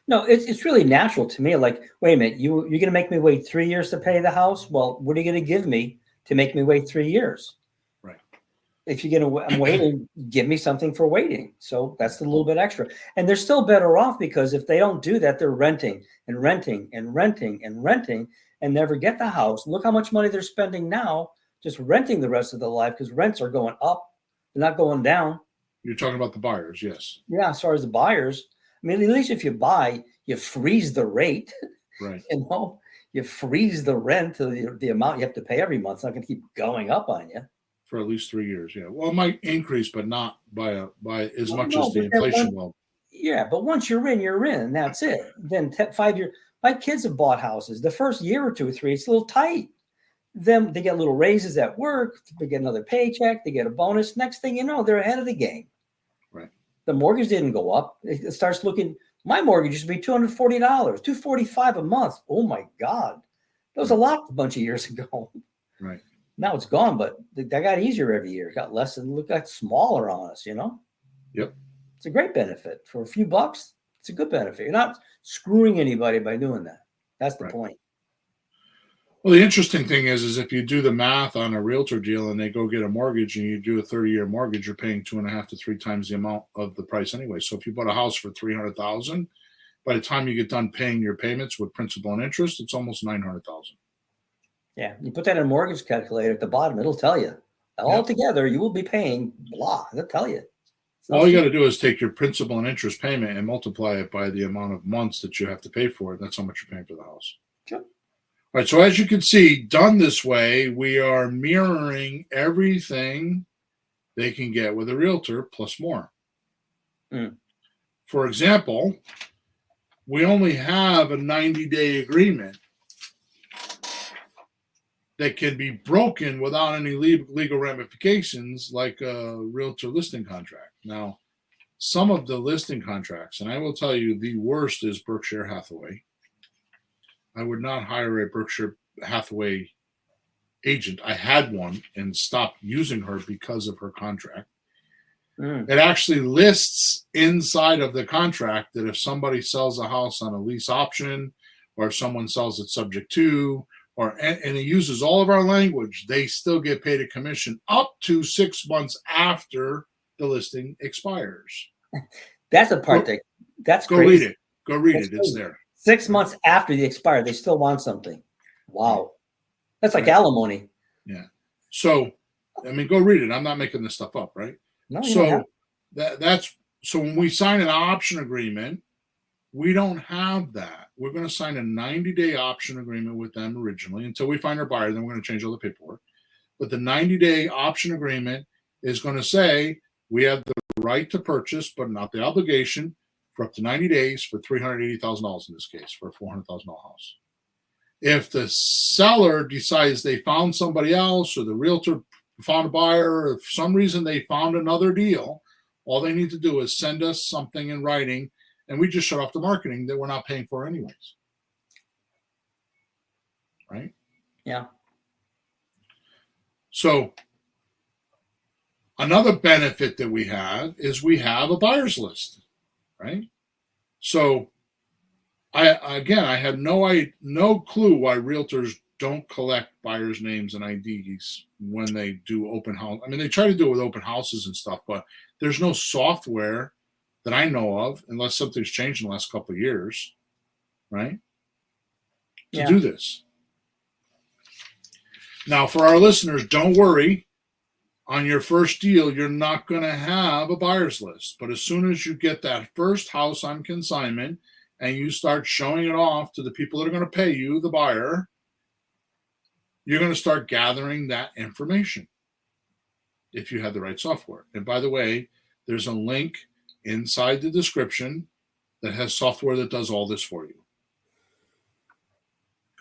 No, it's really natural to me. Like, wait a minute, you're going to make me wait 3 years to pay the house? Well, what are you going to give me to make me wait 3 years? Right. If you're going to, I'm waiting, give me something for waiting. So that's a little bit extra. And they're still better off because if they don't do that, they're renting and renting and renting and renting and never get the house. Look how much money they're spending now just renting the rest of their life because rents are going up. They're not going down. You're talking about the buyers, yes. Yeah, as far as the buyers. At least if you buy, you freeze the rate. Right. You freeze the rent to the amount you have to pay every month. It's not going to keep going up on you. For at least 3 years, yeah. Well, it might increase, but not by as much as the inflation will. Yeah, but once you're in, that's it. Then 5 years. My kids have bought houses. The first year or 2 or 3, it's a little tight. Then they get little raises at work. They get another paycheck. They get a bonus. Next thing you know, they're ahead of the game. Right. The mortgage didn't go up. It starts looking My mortgage used to be $240, $245 a month. Oh my God. That was a lot a bunch of years ago. Right. Now it's gone, but that got easier every year. It got less and got smaller on us, Yep. It's a great benefit. For a few bucks, it's a good benefit. You're not screwing anybody by doing that. That's the point. Well, the interesting thing is if you do the math on a realtor deal and they go get a mortgage and you do a 30-year mortgage, you're paying 2.5 to 3 times the amount of the price anyway. So if you bought a house for $300,000, by the time you get done paying your payments with principal and interest, it's almost $900,000. Yeah, you put that in a mortgage calculator at the bottom, it'll tell you. Altogether, you will be paying blah. It'll tell you. All you got to do is take your principal and interest payment and multiply it by the amount of months that you have to pay for it. That's how much you're paying for the house. Sure. All right. So as you can see, done this way, we are mirroring everything they can get with a realtor plus more. For example, we only have a 90-day agreement that can be broken without any legal ramifications, like a realtor listing contract. Now, some of the listing contracts, and I will tell you the worst is Berkshire Hathaway. I would not hire a Berkshire Hathaway agent. I had one and stopped using her because of her contract. It actually lists inside of the contract that if somebody sells a house on a lease option, or if someone sells it subject to, and it uses all of our language, they still get paid a commission up to 6 months after the listing expires. That's the part that's go crazy. read it. Go read it. It's there. 6 months after the expire, they still want something. Wow. That's like alimony. Yeah. So, I mean, go read it. I'm not making this stuff up, right? No, so that's so when we sign an option agreement, we don't have that. We're going to sign a 90-day option agreement with them originally until we find our buyer. Then we're going to change all the paperwork. But the 90-day option agreement is going to say we have the right to purchase, but not the obligation, for up to 90 days for $380,000 in this case, for a $400,000 house. If the seller decides they found somebody else, or the realtor found a buyer, or for some reason they found another deal, all they need to do is send us something in writing, and we just shut off the marketing that we're not paying for anyways. Right? Yeah. So another benefit that we have is we have a buyer's list, right? So I had no clue why realtors don't collect buyers' names and IDs when they do open house. I mean, they try to do it with open houses and stuff, but there's no software that I know of, unless something's changed in the last couple of years, right? To do this. Now, for our listeners, don't worry. On your first deal, you're not going to have a buyer's list. But as soon as you get that first house on consignment and you start showing it off to the people that are going to pay you, the buyer, you're going to start gathering that information if you have the right software. And by the way, there's a link inside the description that has software that does all this for you.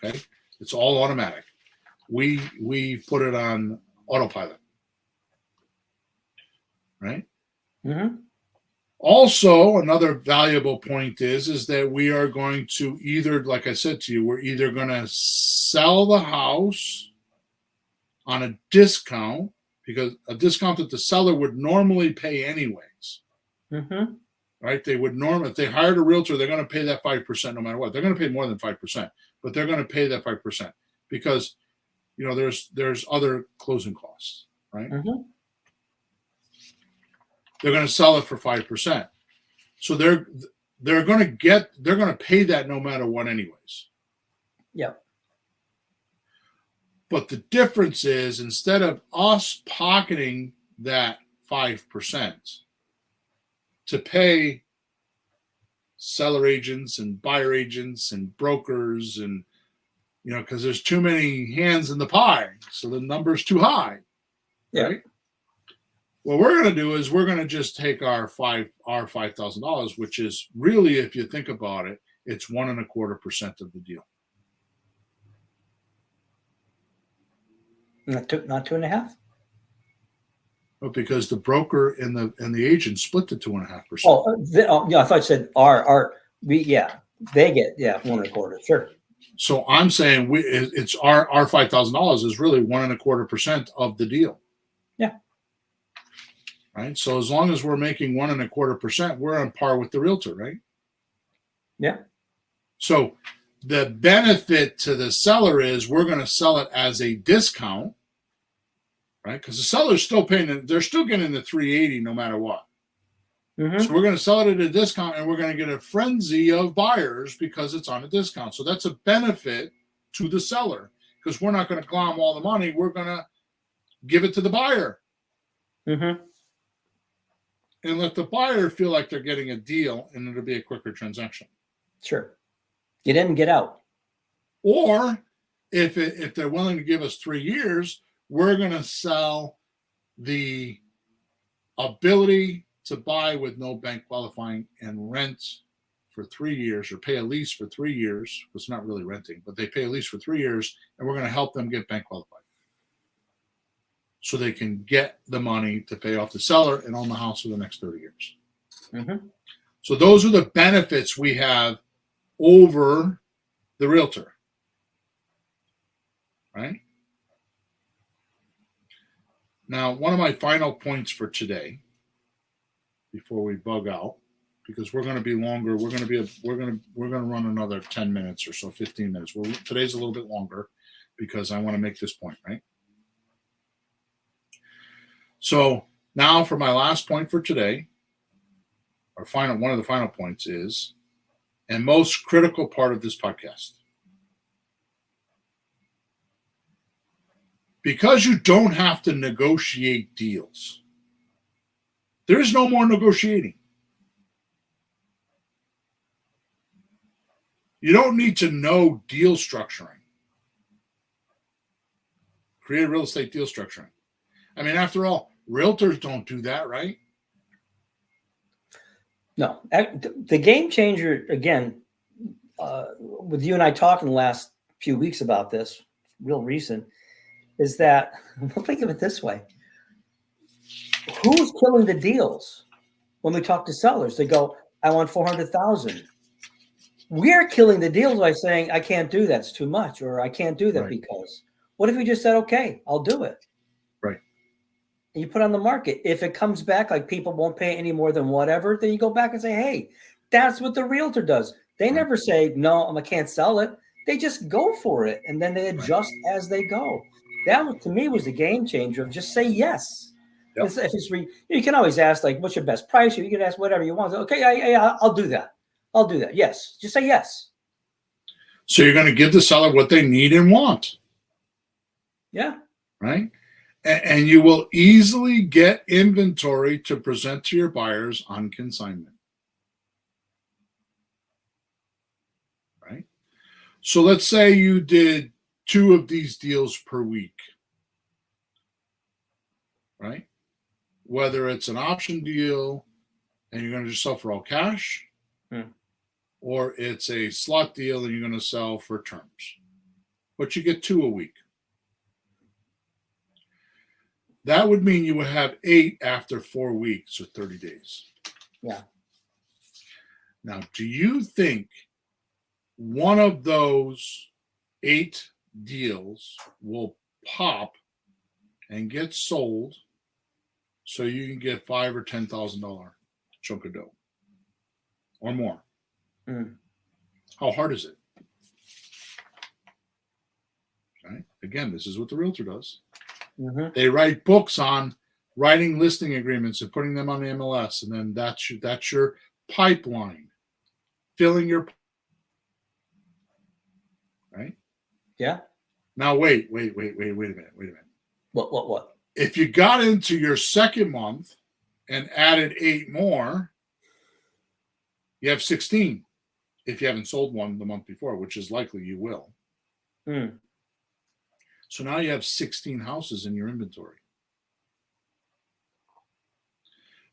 Okay? It's all automatic. We put it on autopilot. Right? Mm-hmm. Also, another valuable point is that we are going to either, like I said to you, we're either going to sell the house on a discount, because a discount that the seller would normally pay anyways. Mm-hmm. Right? They would normally, if they hired a realtor, they're going to pay that 5% no matter what. They're going to pay more than 5%, but they're going to pay that 5% because, there's other closing costs, right? Mm-hmm. They're going to sell it for 5%. So they're going to pay that no matter what anyways. Yep. But the difference is, instead of us pocketing that 5% to pay seller agents and buyer agents and brokers, and because there's too many hands in the pie, so the number's too high. Yeah. Right? What we're going to do is we're going to just take our $5,000, which is really, if you think about it, it's 1.25% of the deal. Not 2.5. But because the broker and the agent split the 2.5%. Oh, yeah. I thought you said our They get 1.25%. Sure. So I'm saying it's our $5,000 is really 1.25% of the deal. Yeah. Right. So as long as we're making 1.25%, we're on par with the realtor, right? Yeah. So the benefit to the seller is we're going to sell it as a discount, right? Because the seller's still paying, they're still getting the 380 no matter what. Mm-hmm. So we're going to sell it at a discount, and we're going to get a frenzy of buyers because it's on a discount. So that's a benefit to the seller because we're not going to glom all the money. We're going to give it to the buyer. Mm-hmm. And let the buyer feel like they're getting a deal, and it'll be a quicker transaction. Sure. Get in and get out. Or if they're willing to give us 3 years, we're going to sell the ability to buy with no bank qualifying and rent for 3 years or pay a lease for 3 years. It's not really renting, but they pay a lease for 3 years, and we're going to help them get bank qualified so they can get the money to pay off the seller and own the house for the next 30 years. Mm-hmm. So those are the benefits we have over the realtor, right? Now, one of my final points for today, before we bug out, because we're going to be longer, we're going to run another 10 minutes or so, 15 minutes. Today's a little bit longer because I want to make this point, right? So now for my last point for today, one of the final points is, and most critical part of this podcast, because you don't have to negotiate deals, there is no more negotiating. You don't need to know deal structuring. Create real estate deal structuring. I mean, after all, realtors don't do that, right? No. The game changer, again, with you and I talking the last few weeks about this, real recent, is that, well, think of it this way. Who's killing the deals? When we talk to sellers, they go, I want 400,000. We're killing the deals by saying, I can't do that. It's too much. Or I can't do that because. What if we just said, okay, I'll do it. Right. And you put on the market. If it comes back like people won't pay any more than whatever, then you go back and say, hey, that's what the realtor does. They never say, no, I can't sell it. They just go for it. And then they adjust as they go. That, to me, was the game changer of just say yes. Yep. You can always ask, like, what's your best price? You can ask whatever you want. Okay, I'll do that. I'll do that. Yes. Just say yes. So you're going to give the seller what they need and want. Yeah. Right? And you will easily get inventory to present to your buyers on consignment. Right? So let's say you did 2 of these deals per week. Right? Whether it's an option deal and you're going to just sell for all cash, or it's a slot deal and you're going to sell for terms. But you get 2 a week. That would mean you would have 8 after 4 weeks or 30 days. Yeah. Now, do you think one of those 8 deals will pop and get sold so you can get $5,000 or $10,000 chunk of dough or more? How hard is it? Right? Again, this is what the realtor does. They write books on writing listing agreements and putting them on the MLS, and then that's your pipeline, filling your right. Yeah. Now wait a minute. What? If you got into your second month and added 8 more, you have 16. If you haven't sold one the month before, which is likely you will. So now you have 16 houses in your inventory,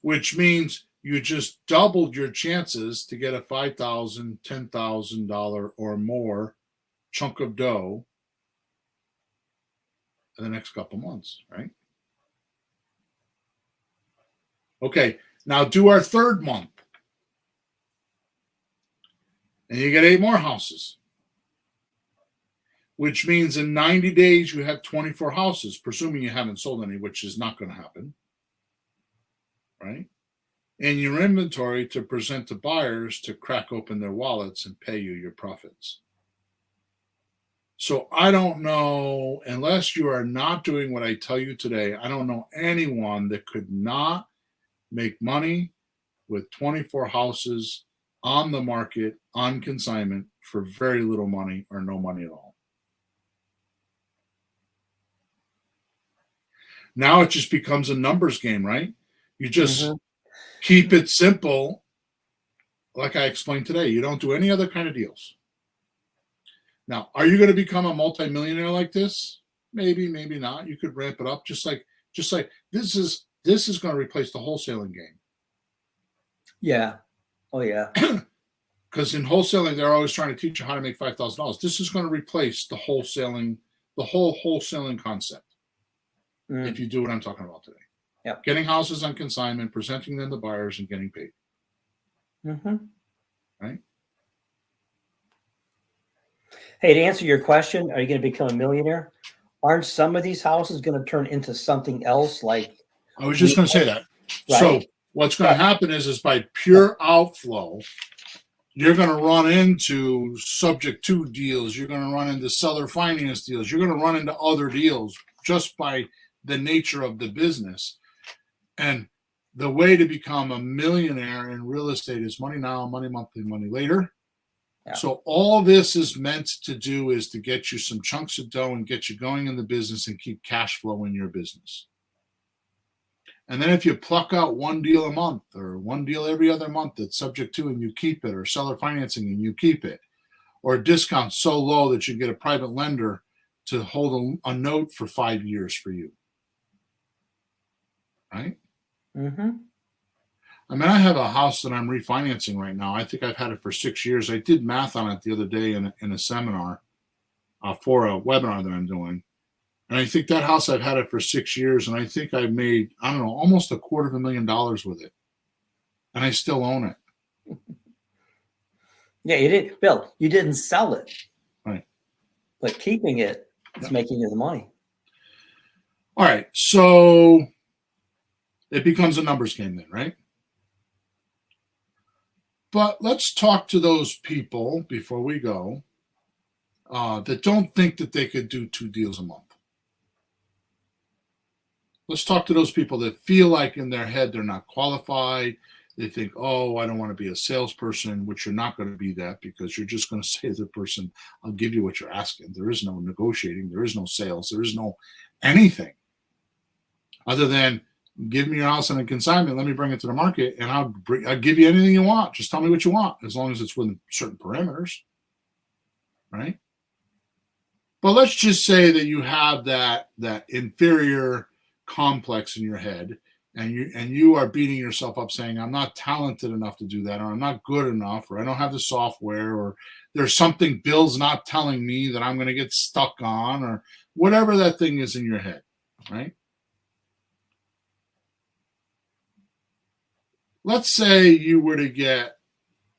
which means you just doubled your chances to get a $5,000, $10,000 or more chunk of dough in the next couple months, right? Okay, now do our third month. and you get 8 more houses, which means in 90 days you have 24 houses, presuming you haven't sold any, which is not going to happen, right? In your inventory to present to buyers to crack open their wallets and pay you your profits. So I don't know, unless you are not doing what I tell you today, I don't know anyone that could not make money with 24 houses on the market on consignment for very little money or no money at all. Now it just becomes a numbers game, right? You just keep it simple. Like I explained today, you don't do any other kind of deals. Now, are you going to become a multimillionaire like this? Maybe, maybe not. You could ramp it up just like this is going to replace the wholesaling game. Yeah. Oh yeah. Because in wholesaling, they're always trying to teach you how to make $5,000. This is going to replace the whole wholesaling concept. If you do what I'm talking about today. Yeah. Getting houses on consignment, presenting them to buyers, and getting paid. Right? Hey, to answer your question, are you going to become a millionaire? Aren't some of these houses going to turn into something else? Like, I was just going to say that. Right. So what's going to happen is by pure outflow, you're going to run into subject to deals. You're going to run into seller finance deals. You're going to run into other deals just by the nature of the business. And the way to become a millionaire in real estate is money now, money monthly, money later. Yeah. So all this is meant to do is to get you some chunks of dough and get you going in the business and keep cash flow in your business. And then if you pluck out one deal a month or one deal every other month that's subject to and you keep it, or seller financing and you keep it, or a discount so low that you get a private lender to hold a note for 5 years for you. Right? I mean, I have a house that I'm refinancing right now. I think I've had it for 6 years. I did math on it the other day in a seminar for a webinar that I'm doing. And I think that house, I've had it for 6 years, and I think I've made, I don't know, almost $250,000 with it. And I still own it. Yeah, you did, Bill. You didn't sell it. Right. But keeping it, it's making you the money. All right. So it becomes a numbers game then, right? But let's talk to those people before we go that don't think that they could do 2 deals a month. Let's talk to those people that feel like in their head they're not qualified. They think, oh, I don't want to be a salesperson, which you're not going to be that, because you're just going to say to the person, I'll give you what you're asking. There is no negotiating. There is no sales. There is no anything other than give me your house on a consignment. Let me bring it to the market, and I'll give you anything you want. Just tell me what you want, as long as it's within certain parameters, right? But let's just say that you have that inferior complex in your head, and you are beating yourself up saying, I'm not talented enough to do that, or I'm not good enough, or I don't have the software, or there's something Bill's not telling me that I'm going to get stuck on, or whatever that thing is in your head, right? Let's say you were to get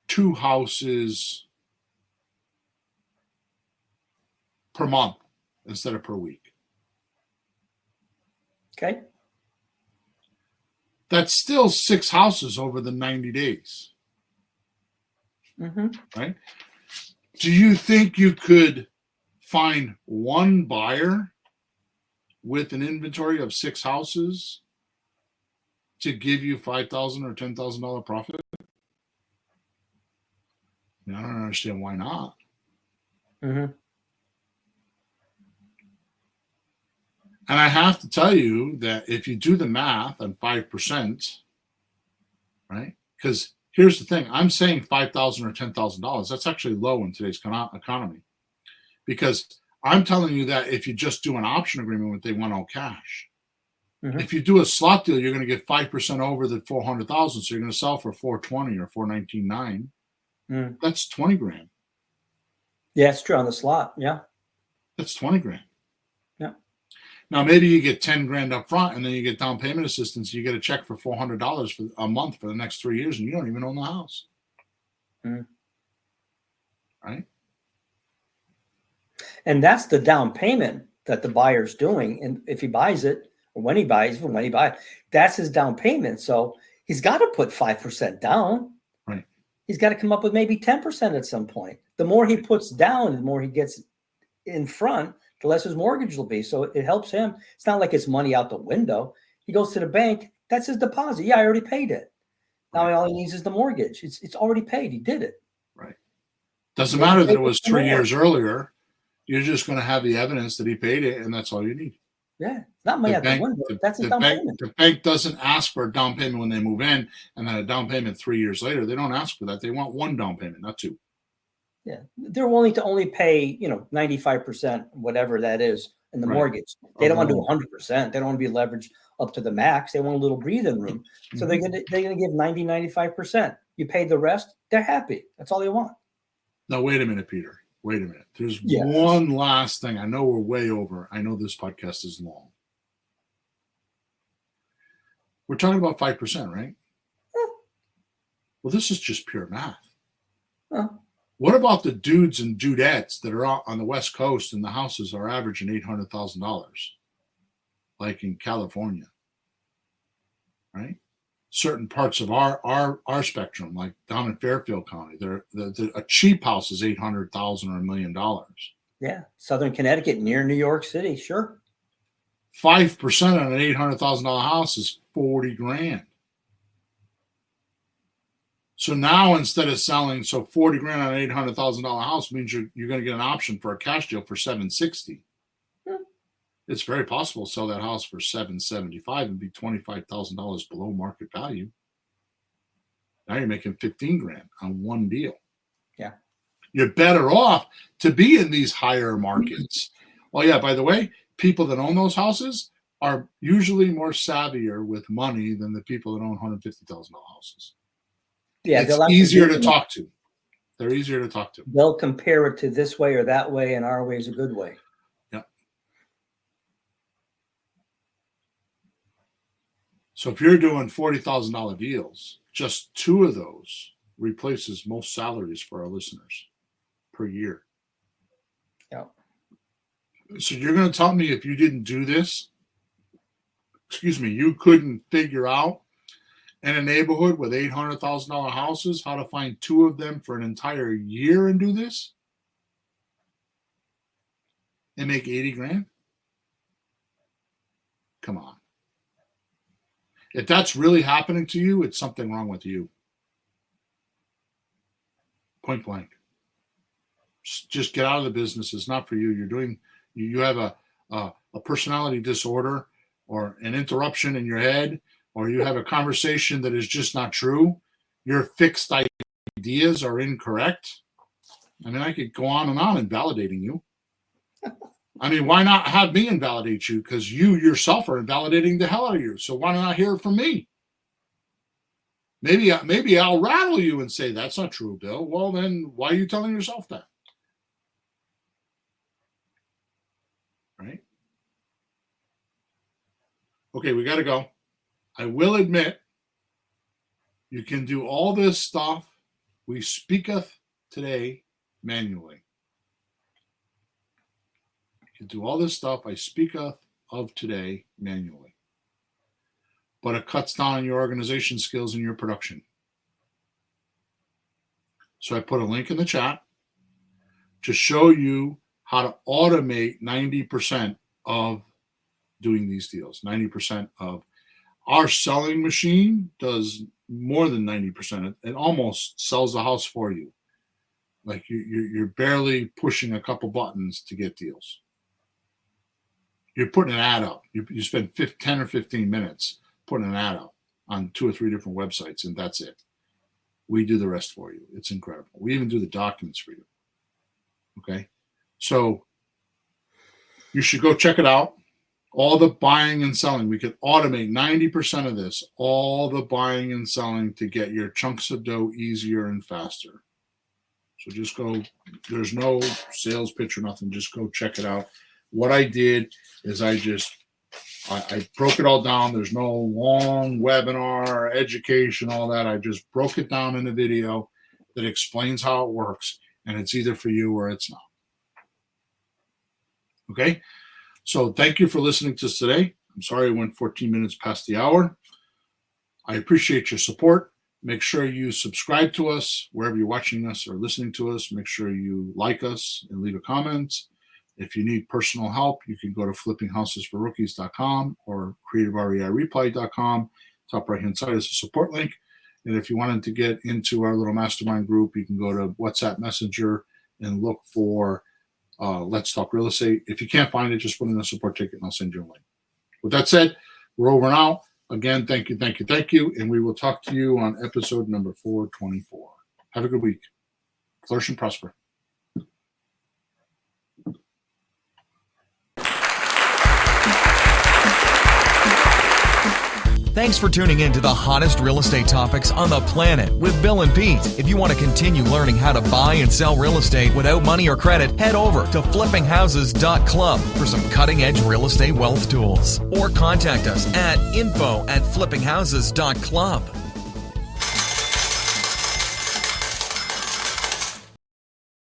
2 houses per month instead of per week. Okay. That's still 6 houses over the 90 days. Right? Do you think you could find one buyer with an inventory of 6 houses to give you $5,000 or $10,000 profit? I don't understand why not. And I have to tell you that if you do the math on 5%, right? Because here's the thing. I'm saying $5,000 or $10,000. That's actually low in today's economy. Because I'm telling you that if you just do an option agreement with, they want all cash. If you do a slot deal, you're going to get 5% over the 400,000. So you're going to sell for 420 or 419.9. That's 20 grand. Yeah, it's true on the slot. Yeah. That's 20 grand. Yeah. Now, maybe you get 10 grand up front, and then you get down payment assistance. You get a check for $400 for a month for the next 3 years, and you don't even own the house. right? And that's the down payment that the buyer's doing. And if he buys it, or when he buys, that's his down payment. So he's got to put 5% down. Right. He's got to come up with maybe 10% at some point. The more he puts down, the more he gets in front, the less his mortgage will be. So it helps him. It's not like it's money out the window. He goes to the bank. That's his deposit. Yeah, I already paid it. Now all he needs is the mortgage. It's already paid. He did it. Right. Doesn't matter that it was 3 years earlier. You're just going to have the evidence that he paid it, and that's all you need. Yeah, it's not money out the window. That's his down payment. The bank doesn't ask for a down payment when they move in, and then a down payment 3 years later. They don't ask for that. They want one down payment, not two. Yeah, they're willing to only pay 95%, whatever that is, in the mortgage. They don't want to do 100%. They don't want to be leveraged up to the max. They want a little breathing room. So they're gonna give 90-95%. You pay the rest. They're happy. That's all they want. Now wait a minute, Peter. Wait a minute. There's one last thing. I know we're way over. I know this podcast is long. We're talking about 5%, right? Well, this is just pure math. What about the dudes and dudettes that are out on the West Coast and the houses are averaging $800,000, like in California, right? Certain parts of our spectrum, like down in Fairfield County, a cheap house is $800,000 or $1 million. Yeah, Southern Connecticut, near New York City, sure. 5% on an $800,000 house is $40,000. So now instead of selling, $40,000 on an $800,000 house means you're going to get an option for a cash deal for $760,000. It's very possible to sell that house for $775,000 and be $25,000 below market value. Now you're making $15,000 on one deal. Yeah, you're better off to be in these higher markets. Oh yeah, by the way, people that own those houses are usually more savvier with money than the people that own $150,000 houses. Yeah, it's easier to talk to. They're easier to talk to. They'll compare it to this way or that way, and our way is a good way. Yeah. So if you're doing $40,000 deals, just two of those replaces most salaries for our listeners per year. Yeah. So you're going to tell me if you didn't do this, you couldn't figure out in a neighborhood with $800,000 houses how to find two of them for an entire year and do this and make $80,000? Come on. If that's really happening to you, it's something wrong with you. Point blank. Just get out of the business. It's not for you. You have a personality disorder or an interruption in your head, or you have a conversation that is just not true. Your fixed ideas are incorrect. I mean, I could go on and on invalidating you. I mean, why not have me invalidate you? Because you yourself are invalidating the hell out of you. So why not hear it from me? Maybe I'll rattle you and say, that's not true, Bill. Well, then why are you telling yourself that? Right? Okay, we got to go. I will admit, you can do all this stuff we speaketh today manually. You can do all this stuff I speaketh of today manually. But it cuts down on your organization skills and your production. So I put a link in the chat to show you how to automate 90% of doing these deals. 90% of our selling machine does more than 90%. It almost sells the house for you. Like you're barely pushing a couple buttons to get deals. You're putting an ad out. You spend 10 or 15 minutes putting an ad out on 2 or 3 different websites, and that's it. We do the rest for you. It's incredible. We even do the documents for you. Okay? So you should go check it out. All the buying and selling. We could automate 90% of this. All the buying and selling to get your chunks of dough easier and faster. So just go. There's no sales pitch or nothing. Just go check it out. What I did is I broke it all down. There's no long webinar, education, all that. I just broke it down in a video that explains how it works. and it's either for you or it's not. Okay? So thank you for listening to us today. I'm sorry I went 14 minutes past the hour. I appreciate your support. Make sure you subscribe to us wherever you're watching us or listening to us. Make sure you like us and leave a comment. If you need personal help, you can go to flippinghousesforrookies.com or creativereireply.com. Top right-hand side is a support link. And if you wanted to get into our little mastermind group, you can go to WhatsApp Messenger and look for Let's Talk Real Estate. If you can't find it, just put in a support ticket and I'll send you a link. With that said, we're over now. Again, thank you. And we will talk to you on episode number 424. Have a good week. Flourish and prosper. Thanks for tuning in to the hottest real estate topics on the planet with Bill and Pete. If you want to continue learning how to buy and sell real estate without money or credit, head over to flippinghouses.club for some cutting-edge real estate wealth tools. Or contact us at info@flippinghouses.club.